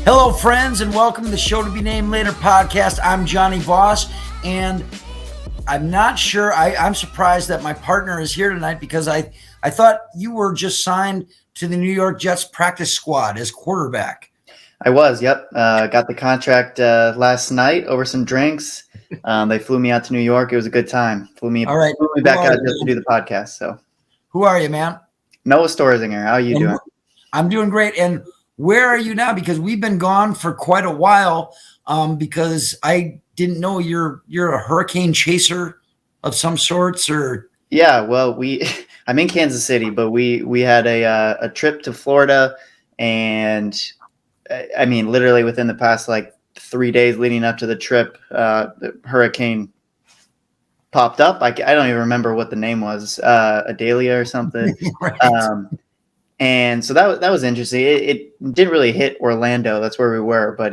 Hello, friends, and welcome to the Show to Be Named Later podcast. I'm Jonny Voss, and I'm not sure. I'm surprised that my partner is here tonight because I thought you were just signed to the New York Jets practice squad as quarterback. I was, yep. Got the contract last night over some drinks. They flew me out to New York. It was a good time. Flew me back out just to do the podcast. So, who are you, man? Noah Stoerzinger. How are you doing? I'm doing great. And where are you now? Because we've been gone for quite a while. Because I didn't know you're a hurricane chaser of some sorts, or yeah. Well, I'm in Kansas City, but we had a trip to Florida, and I mean, literally within the past 3 days leading up to the trip, the hurricane popped up. I don't even remember what the name was, Adalia or something. Right. And so that was interesting. It didn't really hit Orlando. That's where we were, but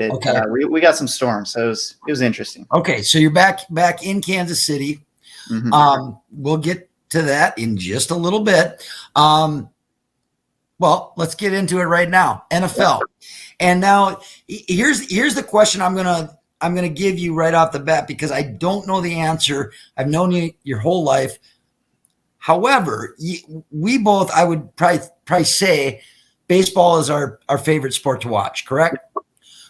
we got some storms, so it was interesting. Okay, so you're back in Kansas City. Mm-hmm. We'll get to that in just a little bit. Well, let's get into it right now. NFL. And now here's the question I'm gonna give you right off the bat because I don't know the answer. I've known you your whole life. However, we both, I would probably say, baseball is our favorite sport to watch. Correct?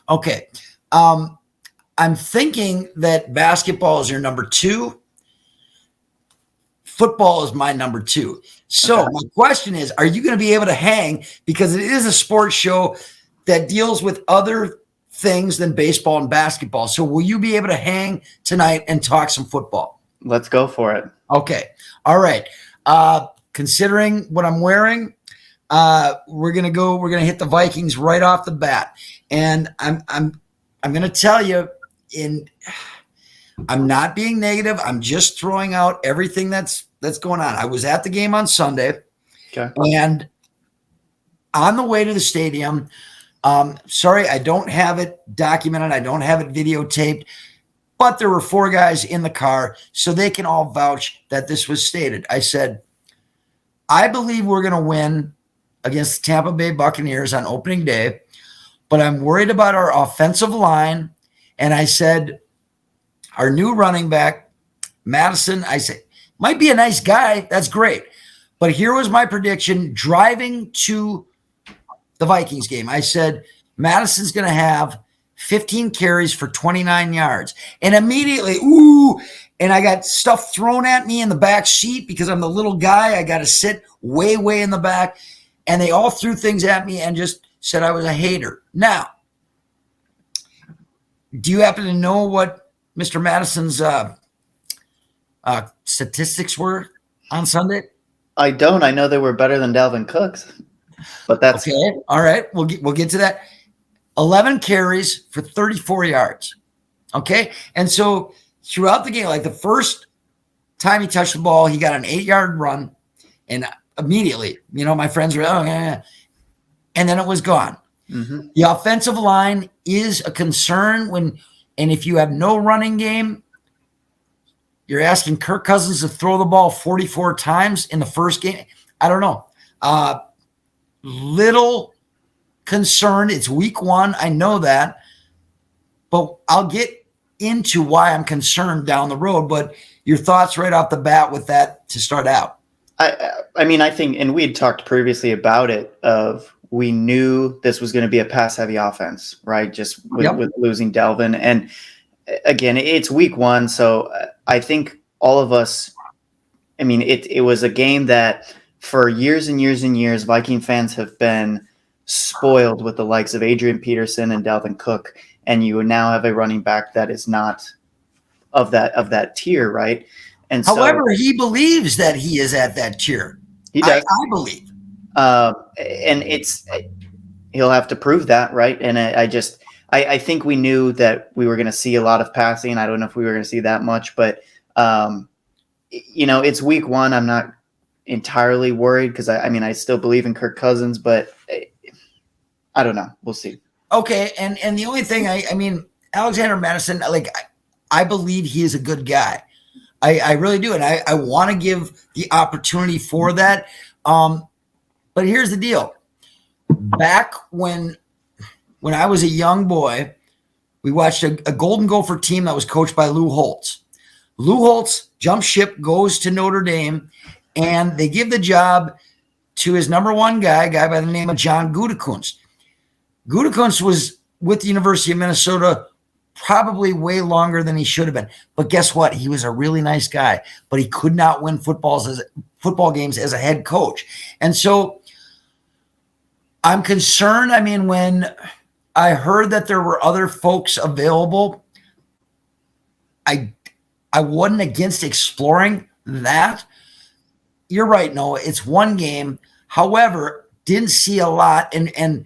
Okay. I'm thinking that basketball is your number 2. Football is my number 2. So my question is, are you going to be able to hang? Because it is a sports show that deals with other things than baseball and basketball. So will you be able to hang tonight and talk some football? Let's go for it. Okay. All right. Considering what I'm wearing, we're going to hit the Vikings right off the bat. And I'm going to tell you, I'm not being negative. I'm just throwing out everything that's going on. I was at the game on Sunday. Okay. And on the way to the stadium, sorry, I don't have it documented. I don't have it videotaped, but there were 4 guys in the car, so they can all vouch that this was stated. I said, I believe we're going to win against the Tampa Bay Buccaneers on opening day, but I'm worried about our offensive line. And I said, our new running back, Madison, I said, might be a nice guy. That's great. But here was my prediction driving to the Vikings game. I said, Madison's going to have 15 carries for 29 yards. And immediately, and I got stuff thrown at me in the back seat because I'm the little guy. I got to sit way, way in the back. And they all threw things at me and just said I was a hater. Now, do you happen to know what Mr. Madison's statistics were on Sunday? I don't. I know they were better than Dalvin Cook's, but that's okay. All right, we'll get to that. 11 carries for 34 yards. Okay, and so throughout the game, like the first time he touched the ball, he got an 8-yard run, and immediately, my friends were, and then it was gone. Mm-hmm. The offensive line is a concern and if you have no running game, you're asking Kirk Cousins to throw the ball 44 times in the first game. I don't know. Little concerned. It's week 1. I know that, but I'll get into why I'm concerned down the road. But your thoughts right off the bat with that to start out. I mean, I think, and we had talked previously about it, we knew this was going to be a pass-heavy offense, right? Just with losing Dalvin. And again, it's week 1, so I think all of us, I mean, it was a game that for years and years and years, Viking fans have been spoiled with the likes of Adrian Peterson and Dalvin Cook, and you now have a running back that is not of that tier, right? And however, he believes that he is at that tier. He does. I believe. And he'll have to prove that, right? And I think we knew that we were going to see a lot of passing. I don't know if we were going to see that much, but it's week 1. I'm not entirely worried because I still believe in Kirk Cousins, but I don't know. We'll see. Okay, and the only thing I mean, Alexander Madison, I believe he is a good guy. I really do, and I want to give the opportunity for that. But here's the deal: back when when I was a young boy, we watched a Golden Gopher team that was coached by Lou Holtz. Lou Holtz jumps ship, goes to Notre Dame, and they give the job to his number one guy, a guy by the name of John Gutekunst. Gutekunst was with the University of Minnesota probably way longer than he should have been. But guess what? He was a really nice guy, but he could not win football games as a head coach. And so I'm concerned. I mean, when I heard that there were other folks available, I wasn't against exploring that. You're right, Noah. It's one game. However, didn't see a lot and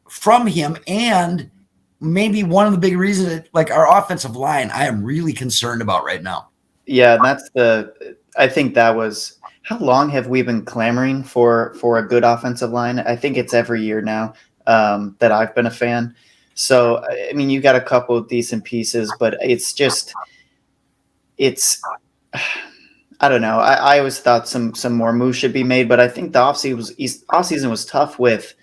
from him, and maybe one of the big reasons that, like, our offensive line, I am really concerned about right now. Yeah, I think that was, how long have we been clamoring for a good offensive line? I think it's every year now that I've been a fan. So, I mean, you got a couple of decent pieces, but it's I don't know. I always thought some more moves should be made, but I think the offseason was tough with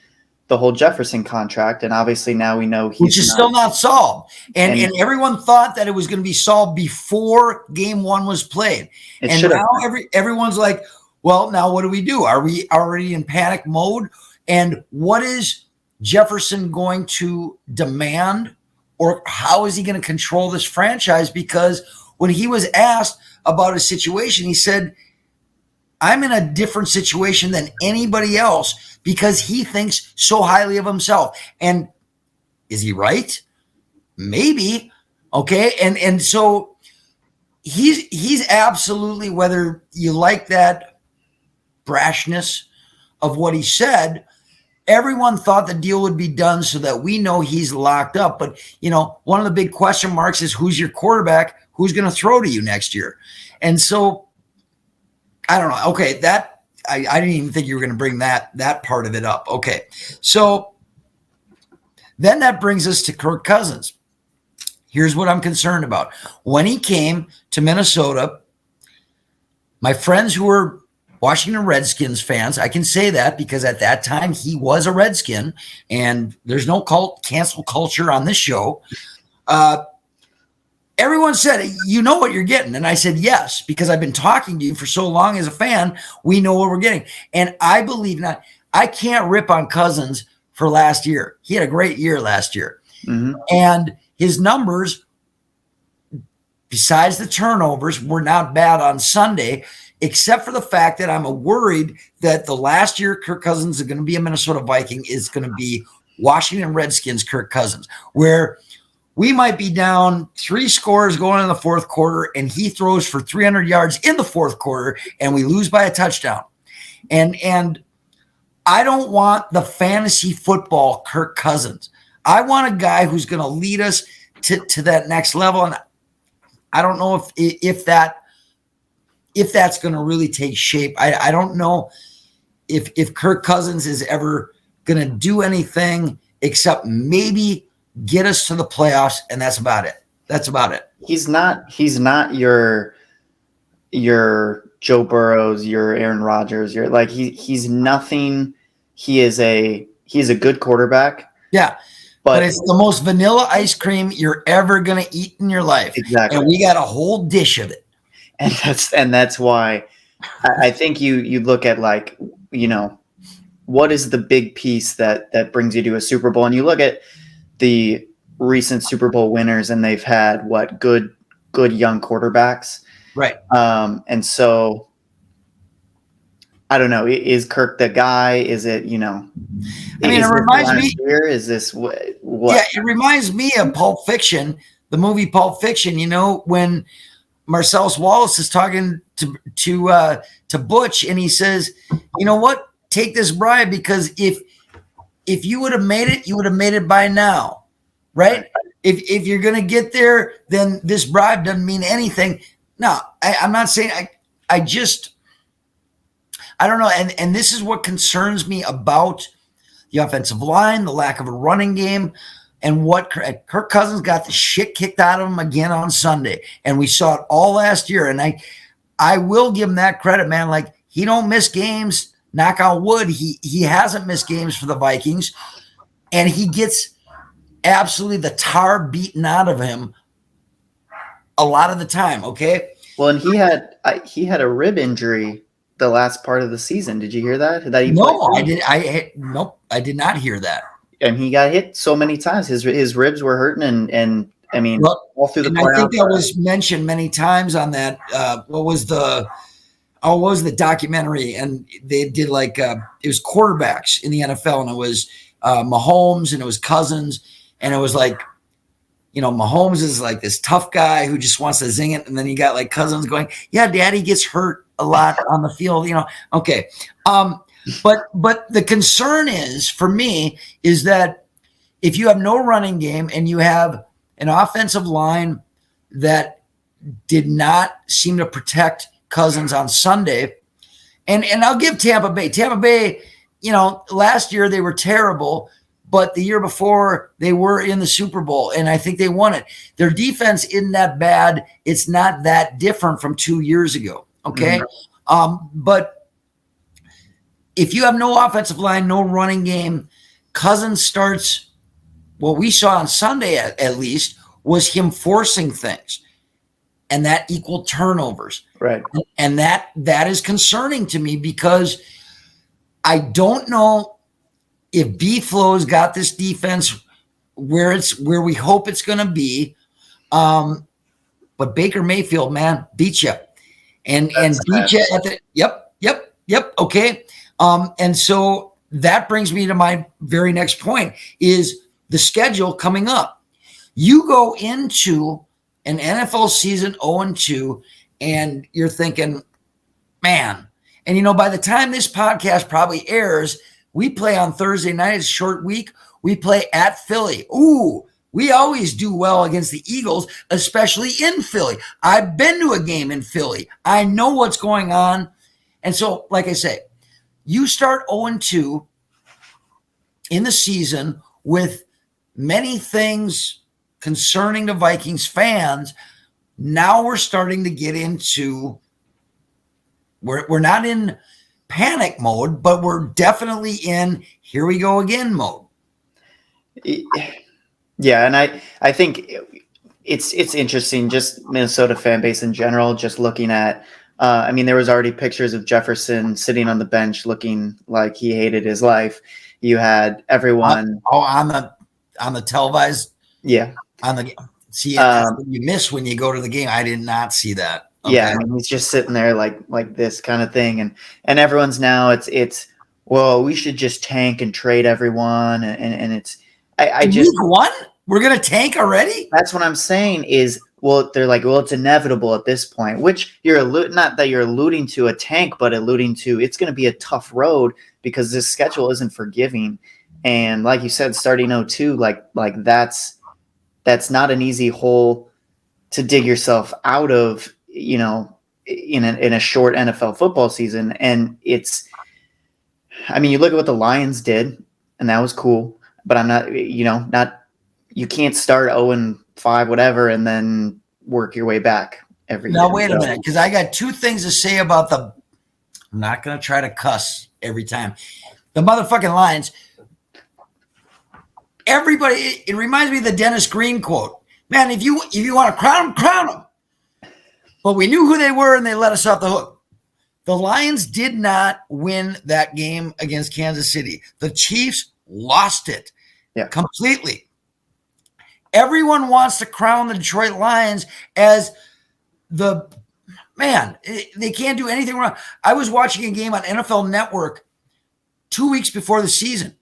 the whole Jefferson contract, and obviously now we know which is still not solved. And everyone thought that it was going to be solved before game one was played. And now everyone's like, well, now what do we do? Are we already in panic mode? And what is Jefferson going to demand, or how is he going to control this franchise? Because when he was asked about a situation, he said, I'm in a different situation than anybody else because he thinks so highly of himself. And is he right? Maybe. Okay. And so he's absolutely, whether you like that brashness of what he said, everyone thought the deal would be done so that we know he's locked up. But, one of the big question marks is, who's your quarterback? Who's going to throw to you next year? And so, I don't know. Okay, that I didn't even think you were going to bring that part of it up. Okay, so then that brings us to Kirk Cousins. Here's what I'm concerned about. When he came to Minnesota, my friends who were Washington Redskins fans, I can say that because at that time he was a Redskin, and there's no cancel culture on this show. Everyone said, you know what you're getting. And I said, yes, because I've been talking to you for so long as a fan. We know what we're getting. And I believe not. I can't rip on Cousins for last year. He had a great year last year. Mm-hmm. And his numbers, besides the turnovers, were not bad on Sunday, except for the fact that I'm worried that the last year Kirk Cousins is going to be a Minnesota Viking is going to be Washington Redskins Kirk Cousins, where we might be down 3 scores going in the fourth quarter, and he throws for 300 yards in the fourth quarter, and we lose by a touchdown. And I don't want the fantasy football Kirk Cousins. I want a guy who's going to lead us to that next level. And I don't know if that's going to really take shape. I don't know if Kirk Cousins is ever going to do anything except maybe get us to the playoffs, and that's about it. He's not your Joe Burrows, your Aaron Rodgers. You're like, he's nothing. He's a good quarterback. Yeah. But it's the most vanilla ice cream you're ever going to eat in your life. Exactly. And we got a whole dish of it. And that's why I think you look at, like, what is the big piece that brings you to a Super Bowl? And you look at the recent Super Bowl winners, and they've had good young quarterbacks. Right. And so I don't know. Is Kirk the guy? Is it, I mean, it reminds me. Is this what? Yeah, it reminds me of Pulp Fiction, the movie Pulp Fiction. When Marcellus Wallace is talking to Butch, and he says, "You know what? Take this bribe, because if you would have made it, you would have made it by now, right? If you're going to get there, then this bribe doesn't mean anything." No, I'm not saying. I don't know. And this is what concerns me about the offensive line, the lack of a running game, and what Kirk Cousins got the shit kicked out of him again on Sunday. And we saw it all last year. And I will give him that credit, man. Like, he don't miss games. Knock on wood. He hasn't missed games for the Vikings. And he gets absolutely the tar beaten out of him a lot of the time. Okay. Well, and he had a rib injury the last part of the season. Did you hear that? That he played No, I through? did. Nope, I did not hear that. And he got hit so many times. His ribs were hurting, and I mean, Well, all through the and I think playoffs. that was mentioned many times on that. What was the documentary? And they did like it was quarterbacks in the NFL, and it was Mahomes and it was Cousins, and it was like, Mahomes is like this tough guy who just wants to zing it, and then you got like Cousins going, "Yeah, Daddy gets hurt a lot on the field," Okay, but the concern is for me is that if you have no running game and you have an offensive line that did not seem to protect Cousins on Sunday, and I'll give Tampa Bay, last year they were terrible, but the year before they were in the Super Bowl, and I think they won it. Their defense isn't that bad. It's not that different from 2 years ago, okay? But if you have no offensive line, no running game, Cousins starts – what we saw on Sunday at least was him forcing things, and that equaled turnovers. Right. And that is concerning to me because I don't know if B-Flow's got this defense where we hope it's going to be. But Baker Mayfield, man, beat you. And beat you at the yep. Okay. And so that brings me to my very next point is the schedule coming up. You go into an NFL season 0-2, and you're thinking, man, and by the time this podcast probably airs, we play on Thursday night. It's a short week. We play at Philly. Ooh, we always do well against the Eagles, especially in Philly. I've been to a game in Philly. I know what's going on. And so, like I say, you start 0-2 in the season with many things concerning the Vikings fans. Now we're starting to get into, we're not in panic mode, but we're definitely in here we go again mode. Yeah, and I think it's interesting, just Minnesota fan base in general, just looking at there was already pictures of Jefferson sitting on the bench looking like he hated his life. You had everyone on the televised, yeah. You miss when you go to the game. I did not see that. Okay. Yeah, he's just sitting there like this kind of thing, and everyone's now it's well, we should just tank and trade everyone, and it's I just week one we're gonna tank already. That's what I'm saying is, well, they're like, well, it's inevitable at this point, which you're not that you're alluding to a tank, but alluding to it's going to be a tough road because this schedule isn't forgiving. And like you said, starting 0-2, like that's not an easy hole to dig yourself out of, in a short NFL football season. And you look at what the Lions did, and that was cool. But I'm not, you can't start 0-5, whatever, and then work your way back every year. Now wait a minute, because I got two things to say about I'm not going to try to cuss every time. The motherfucking Lions. Everybody, it reminds me of the Dennis Green quote. Man, if you want to crown them, crown them. But we knew who they were, and they let us off the hook. The Lions did not win that game against Kansas City. The Chiefs lost it completely. Everyone wants to crown the Detroit Lions as they can't do anything wrong. I was watching a game on NFL Network 2 weeks before the season,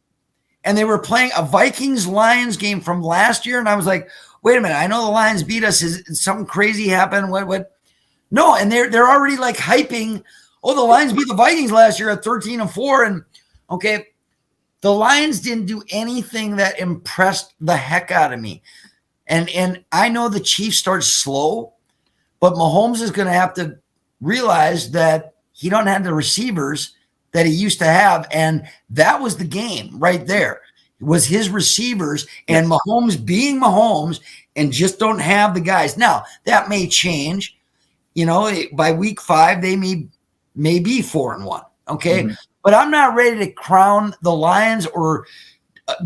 and they were playing a Vikings-Lions game from last year, and I was like, wait a minute, I know the Lions beat us. Is something crazy happened? What? No, and they're already like hyping, the Lions beat the Vikings last year at 13-4, and okay, the Lions didn't do anything that impressed the heck out of me. And I know the Chiefs start slow, but Mahomes is going to have to realize that he don't have the receivers that he used to have. And that was the game right there. It was his receivers and Mahomes being Mahomes and just don't have the guys. Now, that may change. By week 5, they may be 4-1. Okay. Mm-hmm. But I'm not ready to crown the Lions or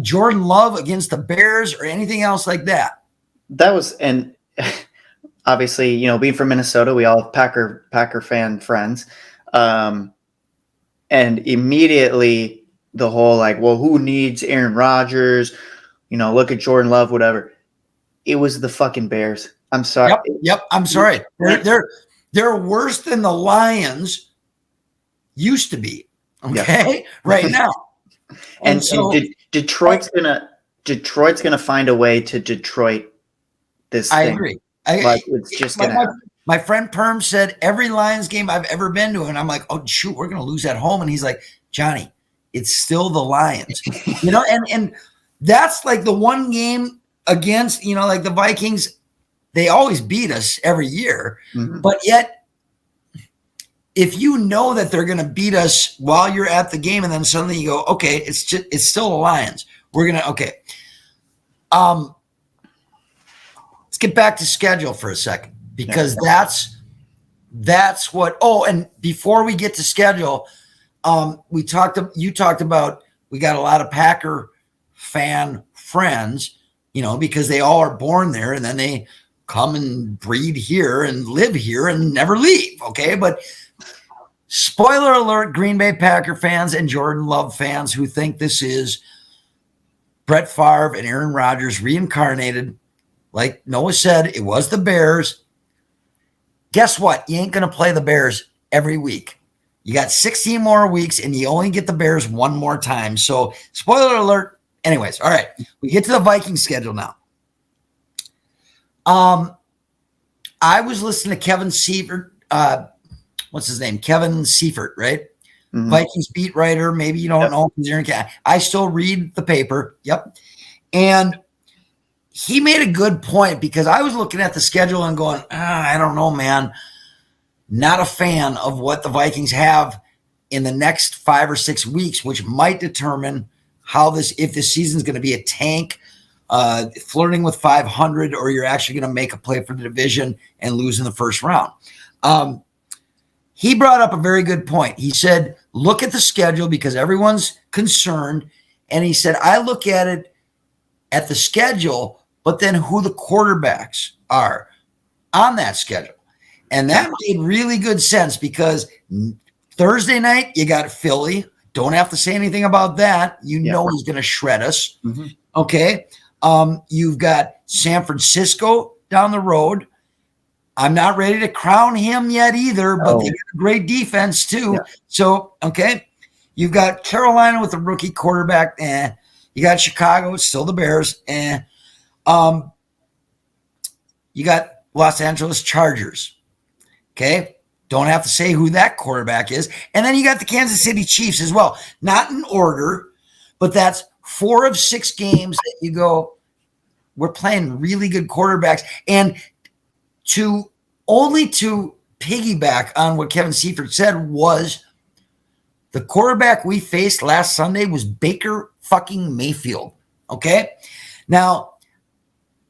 Jordan Love against the Bears or anything else like that. That was, and obviously, being from Minnesota, we all have Packer fan friends. And immediately the whole like, well, who needs Aaron Rodgers? Look at Jordan Love, whatever. It was the fucking Bears. I'm sorry. Yep. I'm sorry. They're worse than the Lions used to be. Okay, yeah. Right now. And Detroit's gonna find a way to Detroit this thing. I agree. It's just gonna happen. My friend Perm said every Lions game I've ever been to, and I'm like, oh shoot, we're gonna lose at home. And he's like, Johnny, it's still the Lions. And that's like the one game against, like the Vikings, they always beat us every year. Mm-hmm. But yet, if you know that they're gonna beat us while you're at the game, and then suddenly you go, okay, it's still the Lions. We're gonna okay. Let's get back to schedule for a second. Because that's what. Oh, and before we get to schedule, you talked about we got a lot of Packer fan friends, because they all are born there and then they come and breed here and live here and never leave. Okay, but spoiler alert: Green Bay Packer fans and Jordan Love fans who think this is Brett Favre and Aaron Rodgers reincarnated, like Noah said, it was the Bears. Guess what? You ain't going to play the Bears every week. You got 16 more weeks, and you only get the Bears one more time. So, spoiler alert. Anyways, all right. We get to the Vikings schedule now. I was listening to Kevin Seifert. What's his name? Kevin Seifert, right? Mm-hmm. Vikings beat writer. Maybe you don't know. I still read the paper. Yep. And he made a good point because I was looking at the schedule and going, I don't know, man. Not a fan of what the Vikings have in the next 5 or 6 weeks, which might determine if this season's going to be a tank, flirting with 500, or you're actually going to make a play for the division and lose in the first round. He brought up a very good point. He said, look at the schedule because everyone's concerned. And he said, I look at it at the schedule, but then who the quarterbacks are on that schedule. And that made really good sense because Thursday night, you got Philly. Don't have to say anything about that. Know he's going to shred us. Mm-hmm. Okay. You've got San Francisco down the road. I'm not ready to crown him yet either, but they got a great defense too. Yeah. So, okay. You've got Carolina with a rookie quarterback. You got Chicago. It's still the Bears. You got Los Angeles Chargers. Okay. Don't have to say who that quarterback is. And then you got the Kansas City Chiefs as well. Not in order, but that's 4 of 6 games that you go, we're playing really good quarterbacks. And to piggyback on what Kevin Seifert said was the quarterback we faced last Sunday was Baker fucking Mayfield. Okay. Now,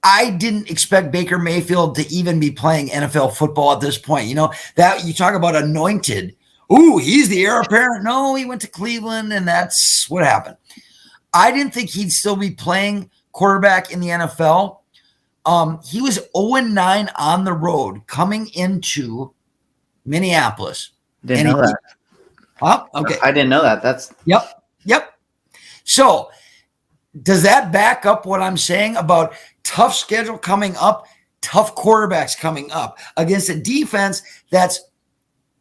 I didn't expect Baker Mayfield to even be playing NFL football at this point. That you talk about anointed. Ooh, he's the heir apparent. No, he went to Cleveland, and that's what happened. I didn't think he'd still be playing quarterback in the NFL. He was 0-9 on the road coming into Minneapolis. Didn't know that. Oh, okay. I didn't know that. That's Yep. So does that back up what I'm saying about tough schedule coming up, tough quarterbacks coming up against a defense that's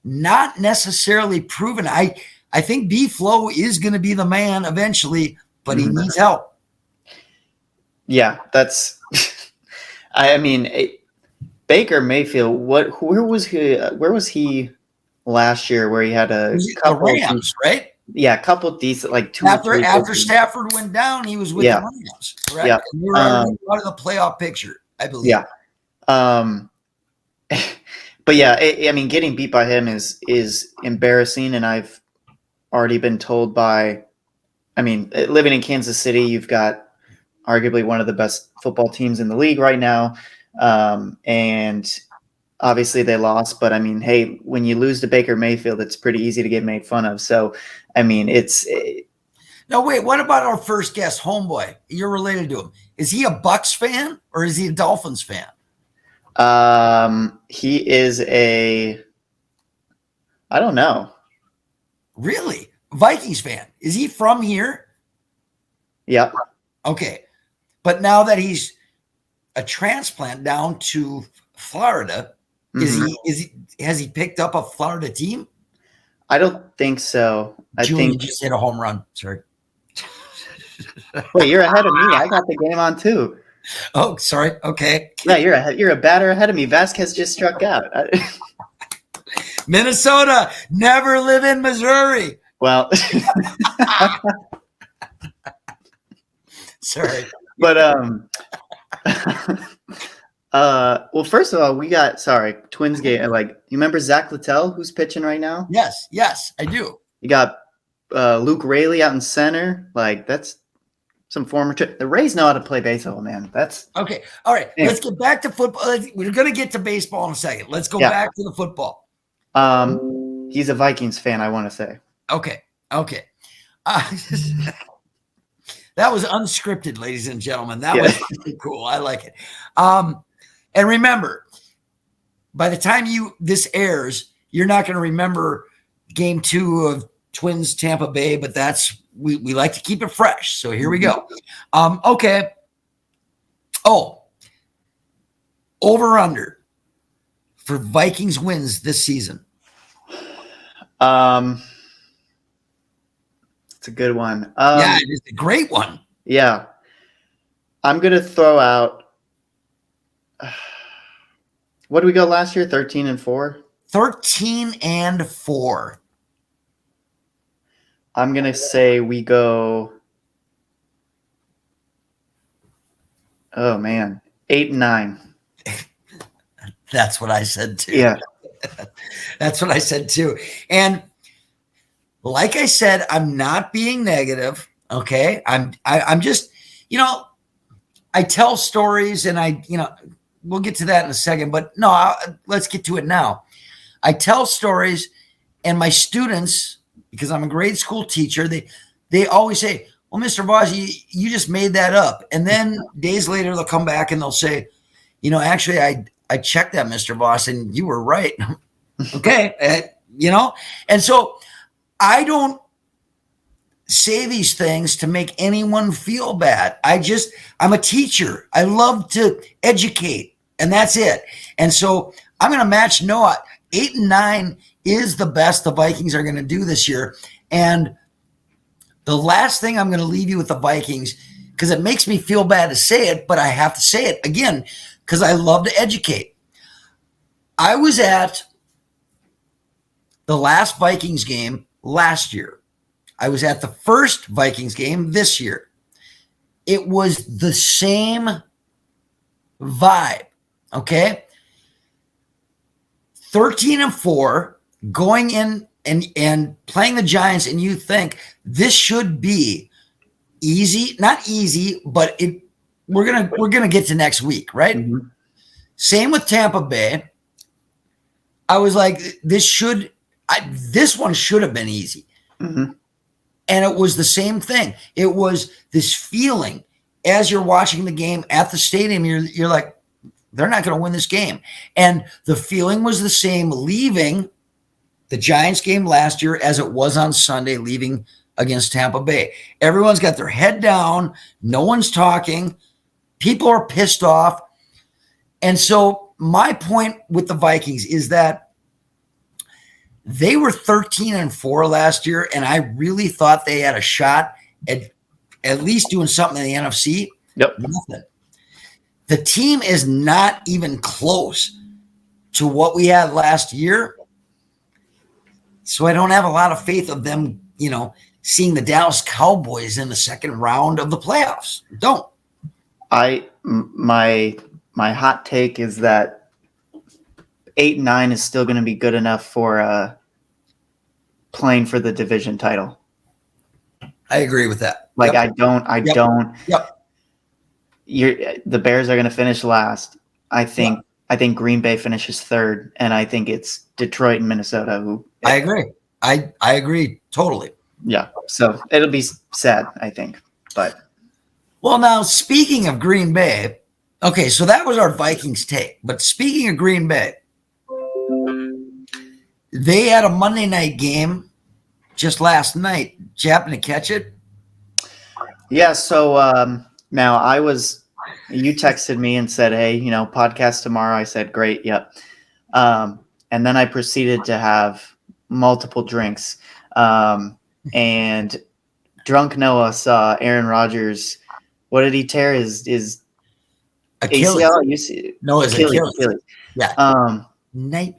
not necessarily proven? I think B-Flow is going to be the man eventually, but he needs help. Yeah, that's I mean, Baker Mayfield, where was he last year where he had a couple the Rams, right? Yeah, a couple decent, like 2 after Stafford went down, he was with the Rams, correct? Yeah. And we were out of the playoff picture, I believe. Yeah. But yeah, I mean, getting beat by him is embarrassing, and I've already been told living in Kansas City, you've got arguably one of the best football teams in the league right now, and obviously they lost, but I mean, hey, when you lose to Baker Mayfield, it's pretty easy to get made fun of. So, I mean, No, wait. What about our first guest, Homeboy? You're related to him. Is he a Bucks fan or is he a Dolphins fan? He is I don't know. Really? Vikings fan. Is he from here? Yep. Okay. But now that he's a transplant down to Florida, has he picked up a Florida team? I don't think so. I Julian think just hit a home run. Sorry. Wait, you're ahead of me. I got the game on too. Oh, sorry. Okay. Yeah, you're ahead. You're a batter ahead of me. Vasquez just struck out. Minnesota, never live in Missouri. Well, sorry. But well, first of all, we got Twins game. Like, you remember Zach Littell, who's pitching right now? Yes, I do. You got Luke Raley out in center. Like, that's some former. The Rays know how to play baseball, man. That's okay. All right, let's get back to football. We're going to get to baseball in a second. Let's go back to the football. He's a Vikings fan, I want to say. Okay. That was unscripted, ladies and gentlemen. That was really cool. I like it. And remember, by the time this airs, you're not going to remember game 2 of Twins Tampa Bay, but we like to keep it fresh. So here we go. Okay. Oh, over under for Vikings wins this season. It's a good one. Yeah, it is a great one. Yeah. I'm going to throw out what did we go last year? 13-4? 13-4. I'm going to say we go, oh man, 8-9. That's what I said too. Yeah. That's what I said too. And like I said, I'm not being negative. Okay. I'm just, I tell stories and we'll get to that in a second, but no, let's get to it now. I tell stories and my students, because I'm a grade school teacher, they always say, well, Mr. Voss, you just made that up. And then days later, they'll come back and they'll say, actually, I checked that, Mr. Voss, and you were right. Okay. And so I don't say these things to make anyone feel bad. I'm a teacher. I love to educate, and that's it. And so I'm going to match Noah. 8-9 is the best the Vikings are going to do this year. And the last thing I'm going to leave you with the Vikings, because it makes me feel bad to say it, but I have to say it again, because I love to educate. I was at the last Vikings game last year. I was at the first Vikings game this year. It was the same vibe. Okay. 13-4, going in and playing the Giants, and you think this should be easy, not easy, but we're gonna get to next week, right? Mm-hmm. Same with Tampa Bay. I was like, this one should have been easy. Mm-hmm. And it was the same thing. It was this feeling as you're watching the game at the stadium, you're like, they're not going to win this game. And the feeling was the same leaving the Giants game last year as it was on Sunday leaving against Tampa Bay. Everyone's got their head down. No one's talking. People are pissed off. And so my point with the Vikings is that they were 13-4 last year, and I really thought they had a shot at least doing something in the NFC. Yep. Nothing. The team is not even close to what we had last year. So I don't have a lot of faith of them, seeing the Dallas Cowboys in the second round of the playoffs. Don't. My hot take is that 8-9 is still going to be good enough for playing for the division title. I agree with that. Like, yep. I don't. Yep. The Bears are going to finish last. I think Green Bay finishes third, and I think it's Detroit and Minnesota who. I agree. I agree totally. Yeah. So it'll be sad, I think. But well, now speaking of Green Bay, okay, so that was our Vikings take. But speaking of Green Bay, they had a Monday night game just last night. Did you happen to catch it? yeah, so now you texted me and said, hey, podcast tomorrow. I said, great, yep. And then I proceeded to have multiple drinks. And drunk Noah saw Aaron Rodgers. What did he tear? His Achilles. ACL? No, it's Achilles. Yeah.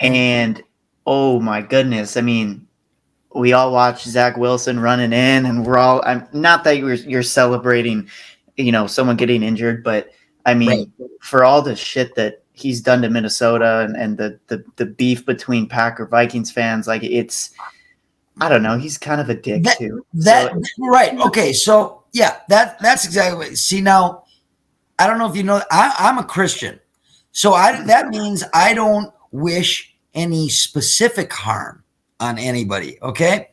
And oh my goodness. I mean, we all watched Zach Wilson running in, and I'm not that you're celebrating, someone getting injured, but I mean, for all the shit that he's done to Minnesota and the beef between Packer Vikings fans, like I don't know, he's kind of a dick too. Right. Okay. So yeah, that's exactly what. See, now I don't know if you know, I'm a Christian, so that means I don't wish any specific harm on anybody. Okay.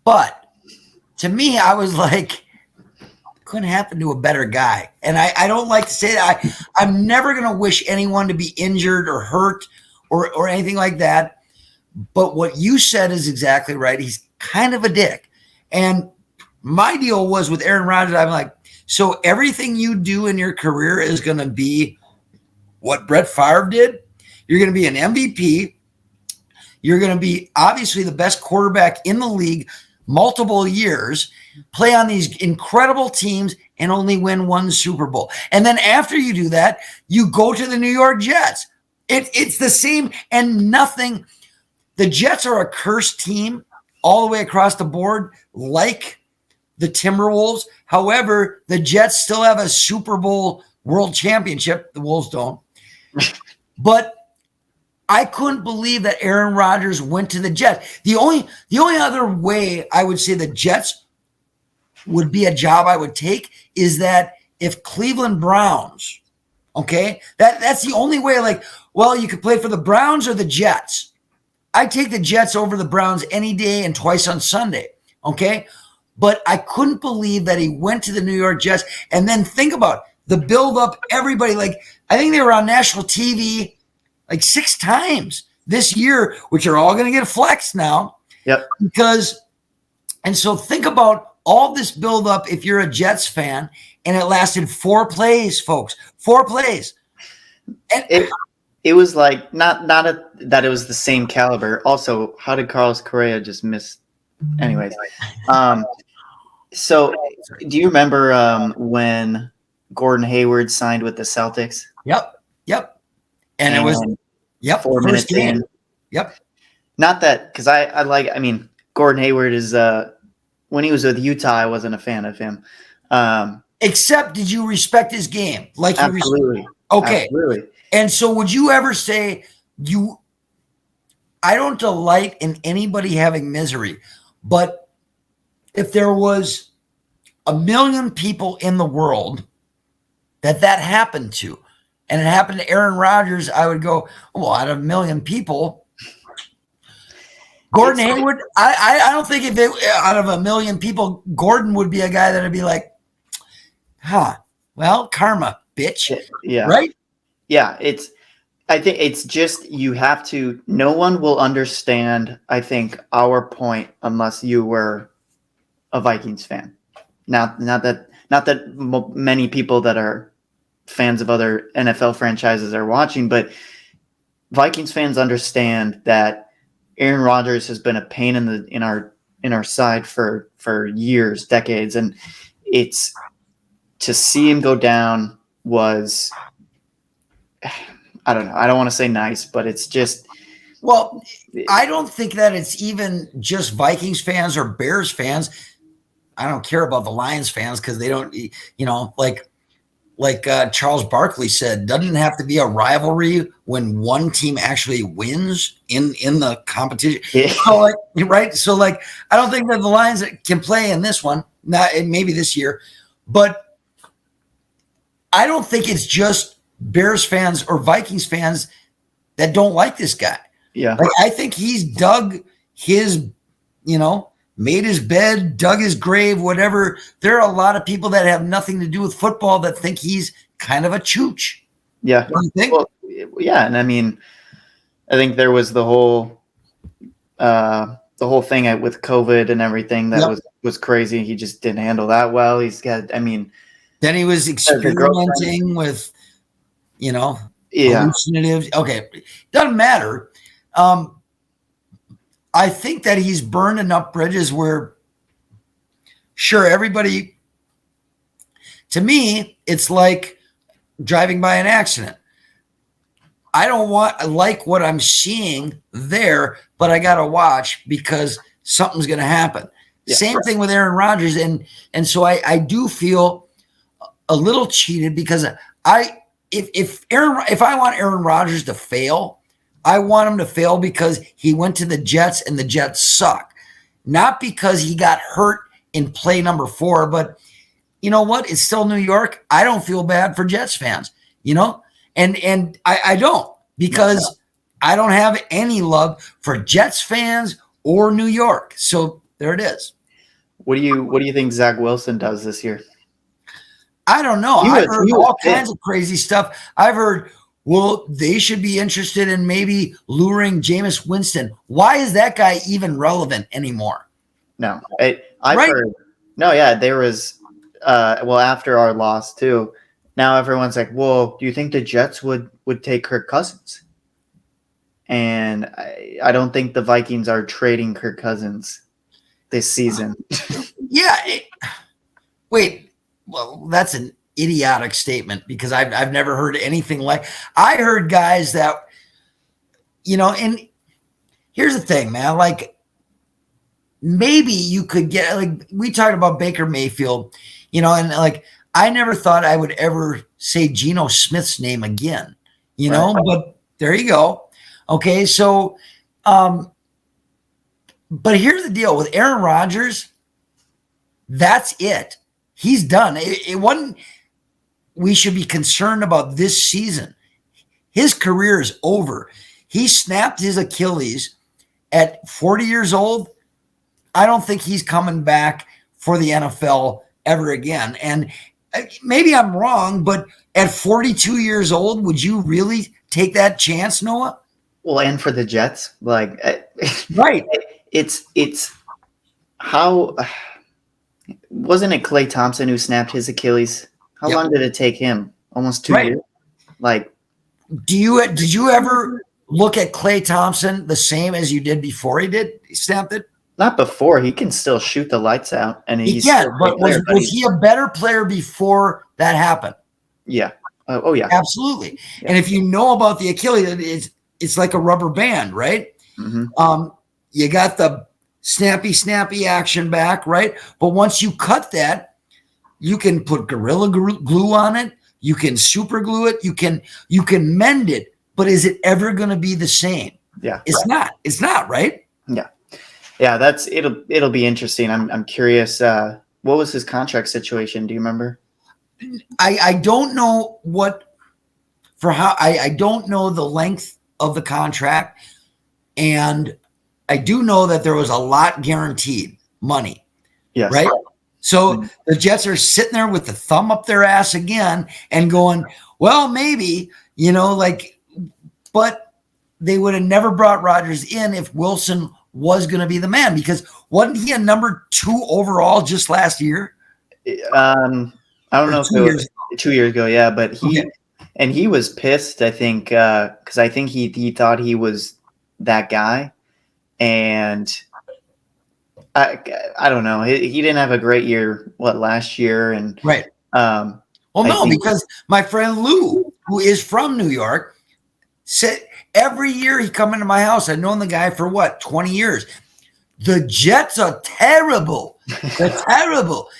But to me, I was like, couldn't happen to a better guy. And I don't like to say that. I'm never going to wish anyone to be injured or hurt or anything like that. But what you said is exactly right. He's kind of a dick. And my deal was with Aaron Rodgers, I'm like, so everything you do in your career is going to be what Brett Favre did. You're going to be an MVP. You're going to be obviously the best quarterback in the league multiple years, play on these incredible teams, and only win one Super Bowl. And then after you do that, you go to the New York Jets. It's the same and nothing. The Jets are a cursed team all the way across the board, like the Timberwolves. However, the Jets still have a Super Bowl world championship. The Wolves don't. But I couldn't believe that Aaron Rodgers went to the Jets. The only other way I would say the Jets would be a job I would take is that if Cleveland Browns, okay, that's the only way. Like, well, you could play for the Browns or the Jets. I take the Jets over the Browns any day and twice on Sunday, okay? But I couldn't believe that he went to the New York Jets. And then think about the build up. Everybody, like, I think they were on national TV like 6 times this year, which are all going to get flexed now. Yep. And so think about all this build up if you're a Jets fan, and it lasted 4 plays, folks. 4 plays. And it was like not that it was the same caliber. Also, how did Carlos Correa just miss? Anyways, so do you remember when Gordon Hayward signed with the Celtics? Yep. And it was 4 minutes in. Yep. Not that because I mean Gordon Hayward is when he was with Utah, I wasn't a fan of him. Except, did you respect his game? Like, absolutely. Okay. Absolutely. And so would you ever say I don't delight in anybody having misery, but if there was 1 million people in the world that happened to, and it happened to Aaron Rodgers, I would go, well, out of 1 million people, Gordon Hayward, I don't think out of 1 million people, Gordon would be a guy that would be like, well, karma, bitch. Yeah. Right? Yeah. I think it's just, you have to, no one will understand, I think, our point unless you were a Vikings fan. Not that many people that are fans of other NFL franchises are watching, but Vikings fans understand that Aaron Rodgers has been a pain in our side for years, decades, and it's to see him go down was, I don't know. I don't want to say nice, but it's just. Well, I don't think that it's even just Vikings fans or Bears fans. I don't care about the Lions fans because they don't, like Charles Barkley said, doesn't have to be a rivalry when one team actually wins in the competition. Yeah. So right? So I don't think that the Lions can play in this one, not maybe this year, but I don't think it's just Bears fans or Vikings fans that don't like this guy. Yeah. I think he's dug his made his bed, dug his grave, whatever. There are a lot of people that have nothing to do with football that think he's kind of a chooch. Yeah. What do you think? Well, yeah. And I mean, I think there was the whole thing with COVID and everything that was crazy. He just didn't handle that well. Then he was experimenting with, hallucinatives. Okay. Doesn't matter. I think that he's burned enough bridges where, sure, everybody, to me, it's like driving by an accident. I don't like what I'm seeing there, but I got to watch because something's going to happen. Yeah, Same thing with Aaron Rodgers. And so I do feel a little cheated because if I want Aaron Rodgers to fail, I want him to fail because he went to the Jets and the Jets suck. Not because he got hurt in play number 4, but you know what? It's still New York. I don't feel bad for Jets fans, and I don't, because I don't have any love for Jets fans or New York. So there it is. What do you think Zach Wilson does this year? I don't know. I've heard all kinds of crazy stuff. I've heard, well, they should be interested in maybe luring Jameis Winston. Why is that guy even relevant anymore? No, I've heard. No, yeah, there was. After our loss too, now everyone's like, "Well, do you think the Jets would take Kirk Cousins?" And I don't think the Vikings are trading Kirk Cousins this season. Wait. Well, that's an idiotic statement because I've never heard anything like. I heard guys that, and here's the thing, man. Like, maybe you could get, like, we talked about Baker Mayfield, and like, I never thought I would ever say Geno Smith's name again, but there you go. Okay. So, but here's the deal with Aaron Rodgers. That's it. He's done. It wasn't, we should be concerned about this season. His career is over. He snapped his Achilles at 40 years old. I don't think he's coming back for the NFL ever again. And maybe I'm wrong, but at 42 years old, would you really take that chance, Noah? Well, and for the Jets, like, right. It's how, wasn't it Klay Thompson who snapped his Achilles? How long did it take him? Almost 2 years. Like, did you ever look at Klay Thompson the same as you did before he snapped it? Not before. He can still shoot the lights out, and he can. But was he a better player before that happened? Yeah. Oh yeah. Absolutely. Yeah. And if you know about the Achilles, it's like a rubber band, right? Mm-hmm. You got the snappy action back, right? But once you cut that, you can put Gorilla Glue on it. You can super glue it. You can mend it. But is it ever going to be the same? Yeah. It's not. It's not, right? Yeah. Yeah, it'll be interesting. I'm curious. What was his contract situation? Do you remember? I don't know I don't know the length of the contract, and I do know that there was a lot guaranteed money. Yes. Right. So the Jets are sitting there with the thumb up their ass again and going, well, maybe, but they would have never brought Rodgers in if Wilson was going to be the man, because wasn't he a number 2 overall just last year? I don't know if it was 2 years ago. Yeah. But he was pissed, I think, because I think he thought he was that guy. And I don't know. He didn't have a great year, last year? And right. Because my friend Lou, who is from New York, said every year he come into my house. I've known the guy for 20 years. The Jets are terrible. They're terrible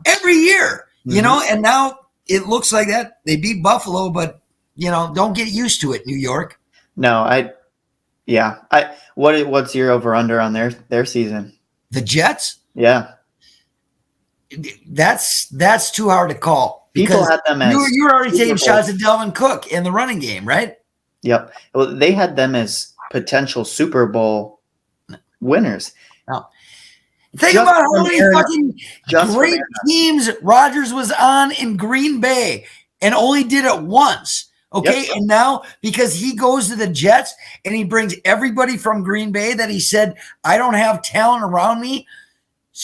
every year, and now it looks like that they beat Buffalo, but don't get used to it, New York. No, what's your over under on their season? The Jets? Yeah. That's too hard to call. People had them as you were already taking shots at Dalvin Cook in the running game, right? Yep. Well, they had them as potential Super Bowl winners. No. Think Just about how from many Aaron- fucking just from great Aaron. teams Rodgers was on in Green Bay and only did it once. Okay. Yep. And now because he goes to the Jets and he brings everybody from Green Bay that he said, I don't have talent around me.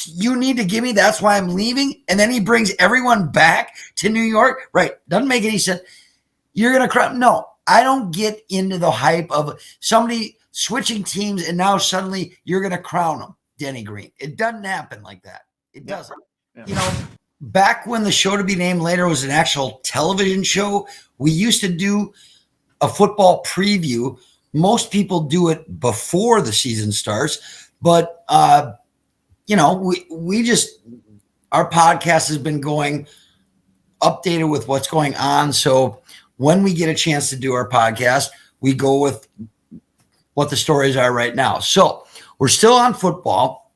You need to give me. That's why I'm leaving. And then he brings everyone back to New York. Right. Doesn't make any sense. You're going to cry. No, I don't get into the hype of somebody switching teams and now suddenly you're going to crown them, Denny Green. It doesn't happen like that. It doesn't. Yeah. You know, back when the show to be named later was an actual television show, we used to do a football preview. Most people do it before the season starts, but you know, we just, our podcast has been going updated with what's going on. So when we get a chance to do our podcast, we go with what the stories are right now. So we're still on football,